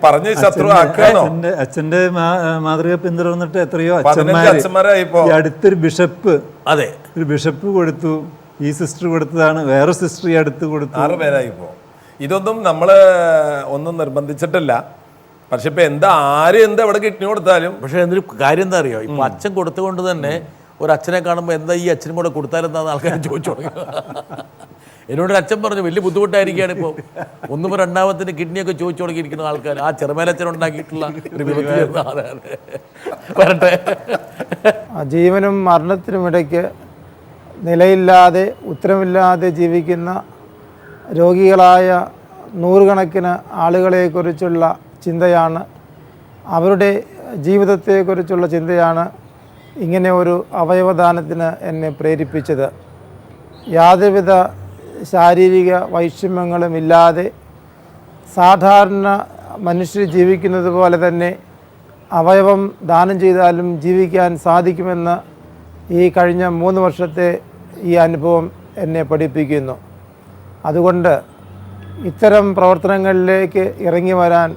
പറഞ്ഞ ശത്രു ആക്കാനോ? അച്ഛന്റെ മാതൃക പിന്തുടർന്നിട്ട് എത്രയോ അച്ഛന്മാരെ അടുത്തൊരു ബിഷപ്പ്, അതെ, ഒരു ബിഷപ്പ് കൊടുത്തു, ഈ സിസ്റ്റർ കൊടുത്തതാണ്, വേറെ സിസ്റ്റർ ഈ അടുത്ത് കൊടുത്തു. 6 പേരായി പോ. ഇതൊന്നും നമ്മള് ഒന്നും നിർബന്ധിച്ചിട്ടില്ല. പക്ഷെ ഇപ്പൊ എന്താ എവിടെ കിഡ്നി കൊടുത്താലും, പക്ഷെ എന്തൊരു കാര്യം എന്താ അറിയോ, ഇപ്പൊ അച്ഛൻ കൊടുത്തുകൊണ്ട് തന്നെ ഒരു അച്ഛനെ കാണുമ്പോൾ എന്താ ഈ അച്ഛനും കൂടെ കൊടുത്താലെന്താന്ന് ആൾക്കാർ ചോദിച്ചു തുടങ്ങി. എന്നോടൊരു അച്ഛൻ പറഞ്ഞു വലിയ ബുദ്ധിമുട്ടായിരിക്കുകയാണ് ഇപ്പോൾ 1 രണ്ടാമത്തിന് കിഡ്നിയൊക്കെ ചോദിച്ചു തുടങ്ങിയിരിക്കുന്ന ആൾക്കാർ. ആ ചെറുമേലച്ഛൻ ഉണ്ടാക്കിയിട്ടുള്ള ഒരു വരട്ടെ. ജീവനും മരണത്തിനും ഇടയ്ക്ക് നിലയില്ലാതെ ഉത്തരമില്ലാതെ ജീവിക്കുന്ന രോഗികളായ 100 കണക്കിന് ആളുകളെക്കുറിച്ചുള്ള ചിന്തയാണ്, അവരുടെ ജീവിതത്തെക്കുറിച്ചുള്ള ചിന്തയാണ് ഇങ്ങനെ ഒരു അവയവദാനത്തിന് എന്നെ പ്രേരിപ്പിച്ചത്. യാതൊരുവിധ ശാരീരിക വൈഷമ്യങ്ങളും ഇല്ലാതെ സാധാരണ മനുഷ്യർ ജീവിക്കുന്നത് പോലെ തന്നെ അവയവം ദാനം ചെയ്താലും ജീവിക്കാൻ സാധിക്കുമെന്ന് ഈ കഴിഞ്ഞ 3 വർഷത്തെ ഈ അനുഭവം എന്നെ പഠിപ്പിക്കുന്നു. അതുകൊണ്ട് ഇത്തരം പ്രവർത്തനങ്ങളിലേക്ക് ഇറങ്ങി വരാൻ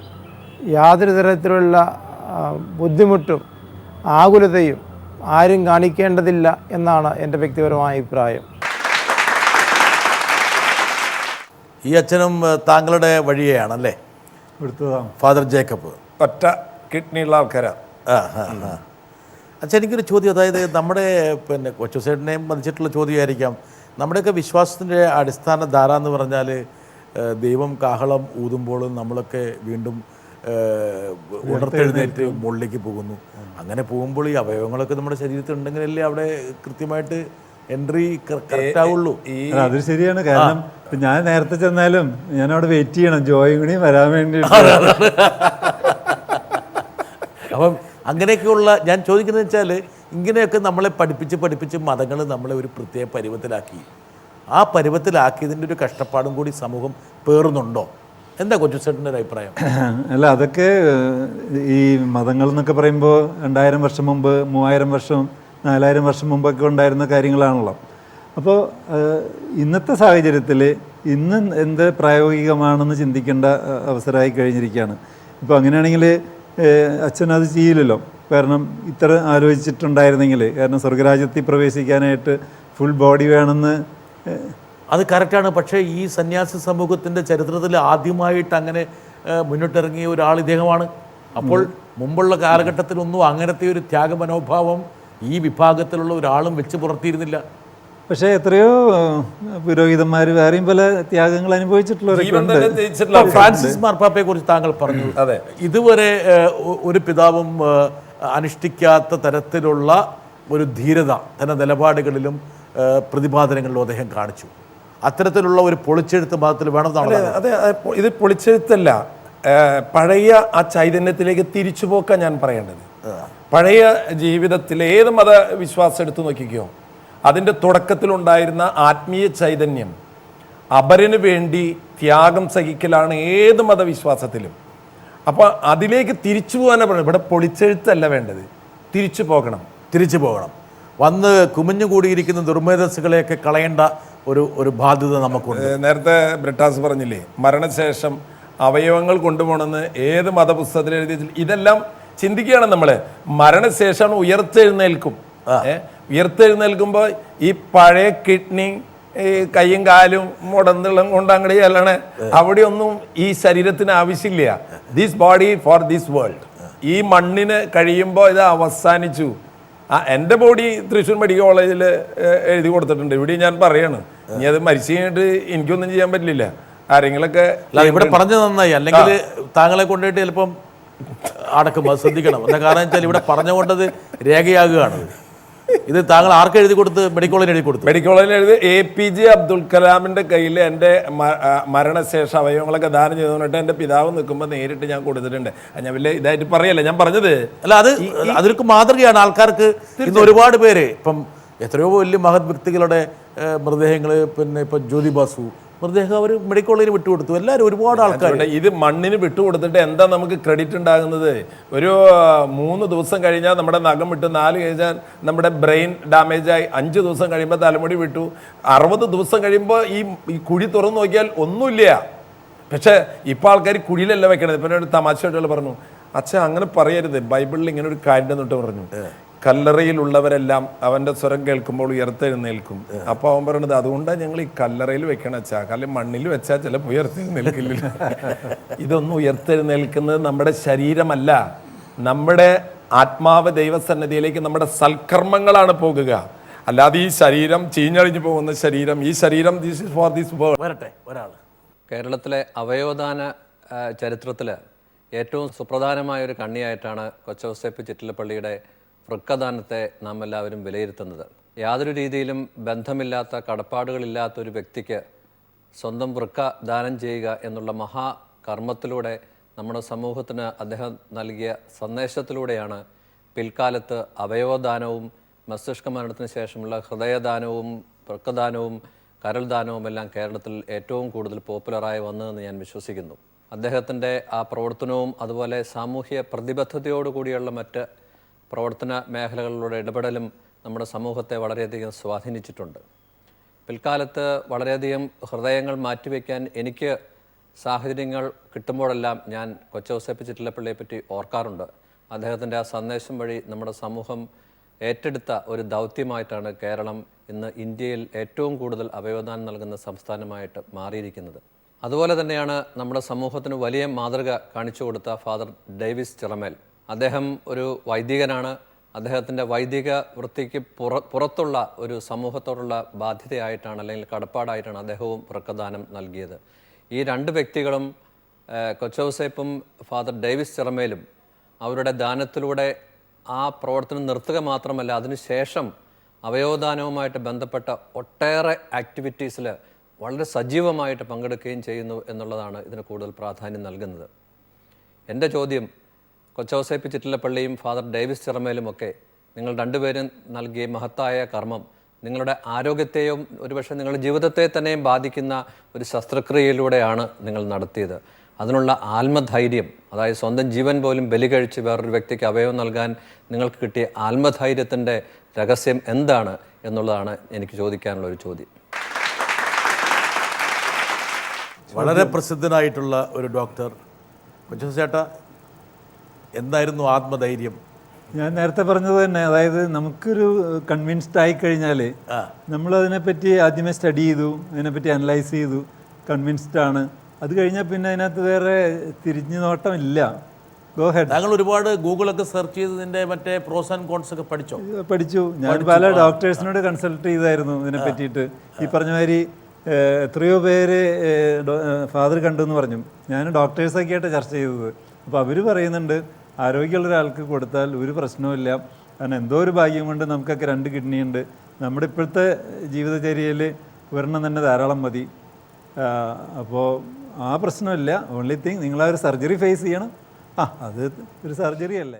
യാതൊരു തരത്തിലുള്ള ബുദ്ധിമുട്ടും ആകുലതയും ആരും കാണിക്കേണ്ടതില്ല എന്നാണ് എൻ്റെ വ്യക്തിപരമായ അഭിപ്രായം. ഈ അച്ഛനും താങ്കളുടെ വഴിയെയാണല്ലേ ഫാദർ ജേക്കബ്? ഒറ്റ കിഡ്നിയുള്ള ആൾക്കാരാണ്. അച്ഛൻ എനിക്കൊരു ചോദ്യം, അതായത് നമ്മുടെ പിന്നെ കൊച്ചുസേട്ടനെയും വധിച്ചിട്ടുള്ള ചോദ്യമായിരിക്കാം. നമ്മുടെയൊക്കെ വിശ്വാസത്തിൻ്റെ അടിസ്ഥാന ധാര എന്ന് പറഞ്ഞാൽ ദൈവം കാഹളം ഊതുമ്പോൾ നമ്മളൊക്കെ വീണ്ടും ഉണർത്തെഴുന്നേറ്റ് മുകളിലേക്ക് പോകുന്നു. അങ്ങനെ പോകുമ്പോൾ ഈ അവയവങ്ങളൊക്കെ നമ്മുടെ ശരീരത്തിൽ ഉണ്ടെങ്കിലല്ലേ അവിടെ കൃത്യമായിട്ട് എൻട്രി കറക്റ്റ് ആവുള്ളൂ. അത് ശരിയാണ്. കാരണം ഞാൻ നേരത്തെ ചെന്നാലും ഞാൻ അവിടെ വെയിറ്റ് ചെയ്യണം ജോയും കൂടി വരാൻ വേണ്ടിയിട്ട്. അപ്പം അങ്ങനെയൊക്കെയുള്ള ഞാൻ ചോദിക്കുന്നത് വെച്ചാൽ ഇങ്ങനെയൊക്കെ നമ്മളെ പഠിപ്പിച്ച് മതങ്ങൾ നമ്മളെ ഒരു പ്രത്യേക പരുവത്തിലാക്കി. ആ പരുവത്തിലാക്കിയതിൻ്റെ ഒരു കഷ്ടപ്പാടും കൂടി സമൂഹം പേറുന്നുണ്ടോ? എന്താ കൊച്ചുസേട്ടൻ്റെ ഒരു അഭിപ്രായം? അല്ല, അതൊക്കെ ഈ മതങ്ങൾ എന്നൊക്കെ പറയുമ്പോൾ 2000 വർഷം മുമ്പ്, 3000 വർഷം, 4000 വർഷം മുമ്പൊക്കെ ഉണ്ടായിരുന്ന കാര്യങ്ങളാണല്ലോ. അപ്പോൾ ഇന്നത്തെ സാഹചര്യത്തിൽ ഇന്ന് എന്ത് പ്രായോഗികമാണെന്ന് ചിന്തിക്കേണ്ട അവസരമായി കഴിഞ്ഞിരിക്കുകയാണ്. ഇപ്പോൾ അങ്ങനെയാണെങ്കിൽ അച്ഛൻ അത് ചെയ്യില്ലല്ലോ. കാരണം ഇത്ര ആലോചിച്ചിട്ടുണ്ടായിരുന്നെങ്കിൽ, കാരണം സ്വർഗരാജ്യത്തിൽ പ്രവേശിക്കാനായിട്ട് ഫുൾ ബോഡി വേണമെന്ന്. അത് കറക്റ്റാണ്. പക്ഷേ ഈ സന്യാസി സമൂഹത്തിൻ്റെ ചരിത്രത്തിൽ ആദ്യമായിട്ട് അങ്ങനെ മുന്നിട്ടിറങ്ങിയ ഒരാൾ ഇദ്ദേഹമാണ്. അപ്പോൾ മുമ്പുള്ള കാലഘട്ടത്തിലൊന്നും അങ്ങനത്തെ ഒരു ത്യാഗമനോഭാവം ഈ വിഭാഗത്തിലുള്ള ഒരാളും വെച്ച് പുറത്തിയിരുന്നില്ല. പക്ഷേ എത്രയോ പുരോഹിതന്മാർ വേറെയും പല ത്യാഗങ്ങൾ അനുഭവിച്ചിട്ടുള്ളവരൊക്കെ. ഫ്രാൻസിസ് മാർപ്പാപ്പയെ കുറിച്ച് താങ്കൾ പറഞ്ഞു, അതെ, ഇതുവരെ ഒരു പിതാവും അനുഷ്ഠിക്കാത്ത തരത്തിലുള്ള ഒരു ധീരത തന്റെ നിലപാടുകളിലും പ്രതിപാദനങ്ങളിലും അദ്ദേഹം കാണിച്ചു. അത്തരത്തിലുള്ള ഒരു പൊളിച്ചെഴുത്ത് മതത്തിൽ വേണമെന്നാണ്. അതെ, ഇത് പൊളിച്ചെഴുത്തല്ല, പഴയ ആ ചൈതന്യത്തിലേക്ക് തിരിച്ചുപോക്കാൻ ഞാൻ പറയേണ്ടത്. പഴയ ജീവിതത്തിൽ ഏത് മതവിശ്വാസം എടുത്തു നോക്കിക്കോ, അതിൻ്റെ തുടക്കത്തിലുണ്ടായിരുന്ന ആത്മീയ ചൈതന്യം, അപരന് വേണ്ടി ത്യാഗം സഹിക്കലാണ് ഏത് മതവിശ്വാസത്തിലും. അപ്പോൾ അതിലേക്ക് തിരിച്ചു പോകാനാണ് പറയുന്നത്. ഇവിടെ പൊളിച്ചെഴുത്തല്ല വേണ്ടത്, തിരിച്ചു പോകണം. വന്ന് കുമിഞ്ഞുകൂടിയിരിക്കുന്ന ദുർമേധസ്സുകളെയൊക്കെ കളയേണ്ട ഒരു ബാധ്യത നമുക്കുണ്ട്. നേരത്തെ ബ്രിട്ടാസ് പറഞ്ഞില്ലേ, മരണശേഷം അവയവങ്ങൾ കൊണ്ടുപോകണമെന്ന് ഏത് മതപുസ്തകത്തിൽ എഴുതി. ഇതെല്ലാം ചിന്തിക്കുകയാണ് നമ്മൾ. മരണശേഷം ഉയർത്തെഴുന്നേൽക്കും. ഉയർത്തെഴുന്നേൽക്കുമ്പോൾ ഈ പഴയ കിഡ്നി, ഈ കൈയും കാലും മുടന്തളം കൊണ്ട് അങ്ങോട്ട് ചെല്ലണേ, അവിടെയൊന്നും ഈ ശരീരത്തിന് ആവശ്യമില്ല. This body for this world. ഈ മണ്ണിന് കഴിയുമ്പോൾ ഇത് അവസാനിച്ചു. എൻ്റെ ബോഡി തൃശ്ശൂർ മെഡിക്കൽ കോളേജിൽ എഴുതി കൊടുത്തിട്ടുണ്ട്. ഇവിടെ ഞാൻ പറയാണ്, ഇനി അത് മരിച്ചു കഴിഞ്ഞിട്ട് എനിക്കൊന്നും ചെയ്യാൻ പറ്റില്ല. ആരെങ്കിലൊക്കെ ഇവിടെ പറഞ്ഞു നന്നായി, അല്ലെങ്കിൽ താങ്കളെ കൊണ്ടുപോയിട്ട് ചിലപ്പം അടക്കും. അത് ശ്രദ്ധിക്കണം. എന്താ കാരണം വെച്ചാൽ ഇവിടെ പറഞ്ഞുകൊണ്ടത് രേഖയാകുകയാണ്. ഇത് താങ്കൾ ആർക്ക് എഴുതി കൊടുത്ത്? മെഡിക്കൽ കോളേജിൽ എഴുതി കൊടുത്തു. മെഡിക്കൽ കോളേജിൽ എഴുതി APJ അബ്ദുൽ കലാമിൻ്റെ കയ്യിൽ എൻ്റെ മരണശേഷം അവയവങ്ങളൊക്കെ ദാനം ചെയ്തുകൊണ്ടിട്ട് എൻ്റെ പിതാവ് നിൽക്കുമ്പോൾ നേരിട്ട് ഞാൻ കൊടുത്തിട്ടുണ്ട്. ഞാൻ വലിയ ഇതായിട്ട് പറയല്ല, ഞാൻ പറഞ്ഞത് അല്ല, അതൊരു മാതൃകയാണ് ആൾക്കാർക്ക്. ഇന്ന് ഒരുപാട് പേര്, ഇപ്പം എത്രയോ വലിയ മഹത് വ്യക്തികളുടെ മൃതദേഹങ്ങൾ, പിന്നെ ഇപ്പം ജ്യോതി ബാസു മൃതദേഹം അവർ മെഡിക്കൽ കോളേജിന് വിട്ടുകൊടുത്തു. എല്ലാവരും ഒരുപാട് ആൾക്കാർ. ഇത് മണ്ണിന് വിട്ടുകൊടുത്തിട്ട് എന്താ നമുക്ക് ക്രെഡിറ്റ് ഉണ്ടാകുന്നത്? ഒരു 3 ദിവസം കഴിഞ്ഞാൽ നമ്മുടെ നഖം വിട്ടു, 4 കഴിഞ്ഞാൽ നമ്മുടെ ബ്രെയിൻ ഡാമേജായി, 5 ദിവസം കഴിയുമ്പോൾ തലമുടി വിട്ടു, 60 ദിവസം കഴിയുമ്പോൾ ഈ കുഴി തുറന്നു നോക്കിയാൽ ഒന്നുമില്ല. പക്ഷേ ഇപ്പോൾ ആൾക്കാർ കുഴിയിലല്ല വെക്കണത്. ഇപ്പം ഒരു തമാശയായിട്ടുള്ള പറഞ്ഞു, അച്ഛൻ അങ്ങനെ പറയരുത്, ബൈബിളിൽ ഇങ്ങനെ ഒരു കാര്യം എന്നിട്ട് പറഞ്ഞു, കല്ലറയിലുള്ളവരെല്ലാം അവൻ്റെ സ്വരം കേൾക്കുമ്പോൾ ഉയർത്തെഴുന്നേൽക്കും. അപ്പോൾ അവൻ പറയണത് അതുകൊണ്ടാണ് ഞങ്ങൾ ഈ കല്ലറയിൽ വെക്കണം അച്ഛാ, കാരണം മണ്ണിൽ വെച്ചാൽ ചിലപ്പോൾ ഉയർത്തെഴുന്നേൽക്കില്ല. ഇതൊന്നും ഉയർത്തെഴുന്നേൽക്കുന്നത് നമ്മുടെ ശരീരമല്ല, നമ്മുടെ ആത്മാവ് ദൈവസന്നിധിയിലേക്ക് നമ്മുടെ സൽക്കർമ്മങ്ങളാണ് പോകുക. അല്ലാതെ ഈ ശരീരം ചീഞ്ഞഴിഞ്ഞു പോകുന്ന ശരീരം, ഈ ശരീരം this is for this world. വരട്ടെ ഒരാൾ. കേരളത്തിലെ അവയവദാന ചരിത്രത്തിൽ ഏറ്റവും സുപ്രധാനമായ ഒരു കണ്ണിയായിട്ടാണ് കൊച്ചൗസേപ്പ് ചിറ്റിലപ്പള്ളിയുടെ വൃക്കദാനത്തെ നാം എല്ലാവരും വിലയിരുത്തുന്നത്. യാതൊരു രീതിയിലും ബന്ധമില്ലാത്ത, കടപ്പാടുകളില്ലാത്ത ഒരു വ്യക്തിക്ക് സ്വന്തം വൃക്ക ദാനം ചെയ്യുക എന്നുള്ള മഹാകർമ്മത്തിലൂടെ നമ്മുടെ സമൂഹത്തിന് അദ്ദേഹം നൽകിയ സന്ദേശത്തിലൂടെയാണ് പിൽക്കാലത്ത് അവയവദാനവും മസ്തിഷ്ക മരണത്തിന് ശേഷമുള്ള ഹൃദയദാനവും വൃക്കദാനവും കരൾദാനവും എല്ലാം കേരളത്തിൽ ഏറ്റവും കൂടുതൽ പോപ്പുലറായി വന്നതെന്ന് ഞാൻ വിശ്വസിക്കുന്നു. അദ്ദേഹത്തിൻ്റെ ആ പ്രവർത്തനവും അതുപോലെ സാമൂഹ്യ പ്രതിബദ്ധതയോടുകൂടിയുള്ള മറ്റ് പ്രവർത്തന മേഖലകളിലൂടെ ഇടപെടലും നമ്മുടെ സമൂഹത്തെ വളരെയധികം സ്വാധീനിച്ചിട്ടുണ്ട്. പിൽക്കാലത്ത് വളരെയധികം ഹൃദയങ്ങൾ മാറ്റിവെക്കാൻ എനിക്ക് സാഹചര്യങ്ങൾ കിട്ടുമ്പോഴെല്ലാം ഞാൻ കൊച്ചൗസേപ്പ് ചിറ്റിലപ്പള്ളിയെ പറ്റി ഓർക്കാറുണ്ട്. അദ്ദേഹത്തിൻ്റെ ആ സന്ദേശം വഴി നമ്മുടെ സമൂഹം ഏറ്റെടുത്ത ഒരു ദൗത്യമായിട്ടാണ് കേരളം ഇന്ന് ഇന്ത്യയിൽ ഏറ്റവും കൂടുതൽ അവയവദാനം നൽകുന്ന സംസ്ഥാനമായിട്ട് മാറിയിരിക്കുന്നത്. അതുപോലെ തന്നെയാണ് നമ്മുടെ സമൂഹത്തിന് വലിയ മാതൃക കാണിച്ചു കൊടുത്ത ഫാദർ ഡേവിസ് ചിറമേൽ. അദ്ദേഹം ഒരു വൈദികനാണ്. അദ്ദേഹത്തിൻ്റെ വൈദിക വൃത്തിക്ക് പുറത്തുള്ള ഒരു സമൂഹത്തോടുള്ള ബാധ്യതയായിട്ടാണ് അല്ലെങ്കിൽ കടപ്പാടായിട്ടാണ് അദ്ദേഹവും വൃക്കദാനം നൽകിയത്. ഈ രണ്ട് വ്യക്തികളും കൊച്ചൗസേപ്പും ഫാദർ ഡേവിസ് ചിറമേലും അവരുടെ ദാനത്തിലൂടെ ആ പ്രവർത്തനം നിർത്തുക മാത്രമല്ല, അതിനുശേഷം അവയവദാനവുമായിട്ട് ബന്ധപ്പെട്ട ഒട്ടേറെ ആക്ടിവിറ്റീസിൽ വളരെ സജീവമായിട്ട് പങ്കെടുക്കുകയും ചെയ്യുന്നു എന്നുള്ളതാണ് ഇതിന് കൂടുതൽ പ്രാധാന്യം നൽകുന്നത്. എൻ്റെ ചോദ്യം, കൊച്ചൗസേപ്പ് ചിറ്റിലപ്പള്ളിയും ഫാദർ ഡേവിസ് ചിറമേലുമൊക്കെ നിങ്ങൾ രണ്ടുപേരും നൽകിയ മഹത്തായ കർമ്മം നിങ്ങളുടെ ആരോഗ്യത്തെയും ഒരുപക്ഷെ നിങ്ങളുടെ ജീവിതത്തെ തന്നെയും ബാധിക്കുന്ന ഒരു ശസ്ത്രക്രിയയിലൂടെയാണ് നിങ്ങൾ നടത്തിയത്. അതിനുള്ള ആത്മധൈര്യം, അതായത് സ്വന്തം ജീവൻ പോലും ബലി കഴിച്ച് വേറൊരു വ്യക്തിക്ക് അവയവം നൽകാൻ നിങ്ങൾക്ക് കിട്ടിയ ആത്മധൈര്യത്തിൻ്റെ രഹസ്യം എന്താണ് എന്നുള്ളതാണ് എനിക്ക് ചോദിക്കാനുള്ള ഒരു ചോദ്യം. വളരെ പ്രസിദ്ധനായിട്ടുള്ള ഒരു ഡോക്ടർ കൊച്ചൗസേപ്പ് ചേട്ടാ, എന്തായിരുന്നു ആത്മധൈര്യം? ഞാൻ നേരത്തെ പറഞ്ഞത് തന്നെ, അതായത് നമുക്കൊരു കൺവിൻസ്ഡ് ആയി കഴിഞ്ഞാൽ നമ്മളതിനെപ്പറ്റി ആദ്യമേ സ്റ്റഡി ചെയ്തു, അതിനെപ്പറ്റി അനലൈസ് ചെയ്തു, കൺവിൻസ്ഡ് ആണ്. അത് കഴിഞ്ഞാൽ പിന്നെ അതിനകത്ത് വേറെ തിരിഞ്ഞു നോട്ടമില്ല. Go head. താങ്കൾ ഒരുപാട് ഗൂഗിളൊക്കെ സെർച്ച് ചെയ്തതിൻ്റെ മറ്റേ പ്രോസ് ആൻഡ് കോൺസ് ഒക്കെ പഠിച്ചു. ഞാൻ പല ഡോക്ടേഴ്സിനോട് കൺസൾട്ട് ചെയ്തായിരുന്നു ഇതിനെ പറ്റിയിട്ട്. ഈ പറഞ്ഞ മാതിരി എത്രയോ പേര് ഫാദർ കണ്ടു എന്ന് പറഞ്ഞു. ഞാൻ ഡോക്ടേഴ്സൊക്കെ ആയിട്ട് ചർച്ച ചെയ്തത്. അപ്പോൾ അവർ പറയുന്നുണ്ട്, ആരോഗ്യമുള്ള ഒരാൾക്ക് കൊടുത്താൽ ഒരു പ്രശ്നവുമില്ല. കാരണം എന്തോ ഒരു ഭാഗ്യം കൊണ്ട് നമുക്കൊക്കെ 2 കിഡ്നി ഉണ്ട്. നമ്മുടെ ഇപ്പോഴത്തെ ജീവിതചര്യയിൽ ഒരെണ്ണം തന്നെ ധാരാളം മതി. അപ്പോൾ ആ പ്രശ്നമില്ല. ഓൺലി തിങ്, നിങ്ങളാ ഒരു സർജറി ഫേസ് ചെയ്യണം. അത് ഒരു സർജറി അല്ലേ.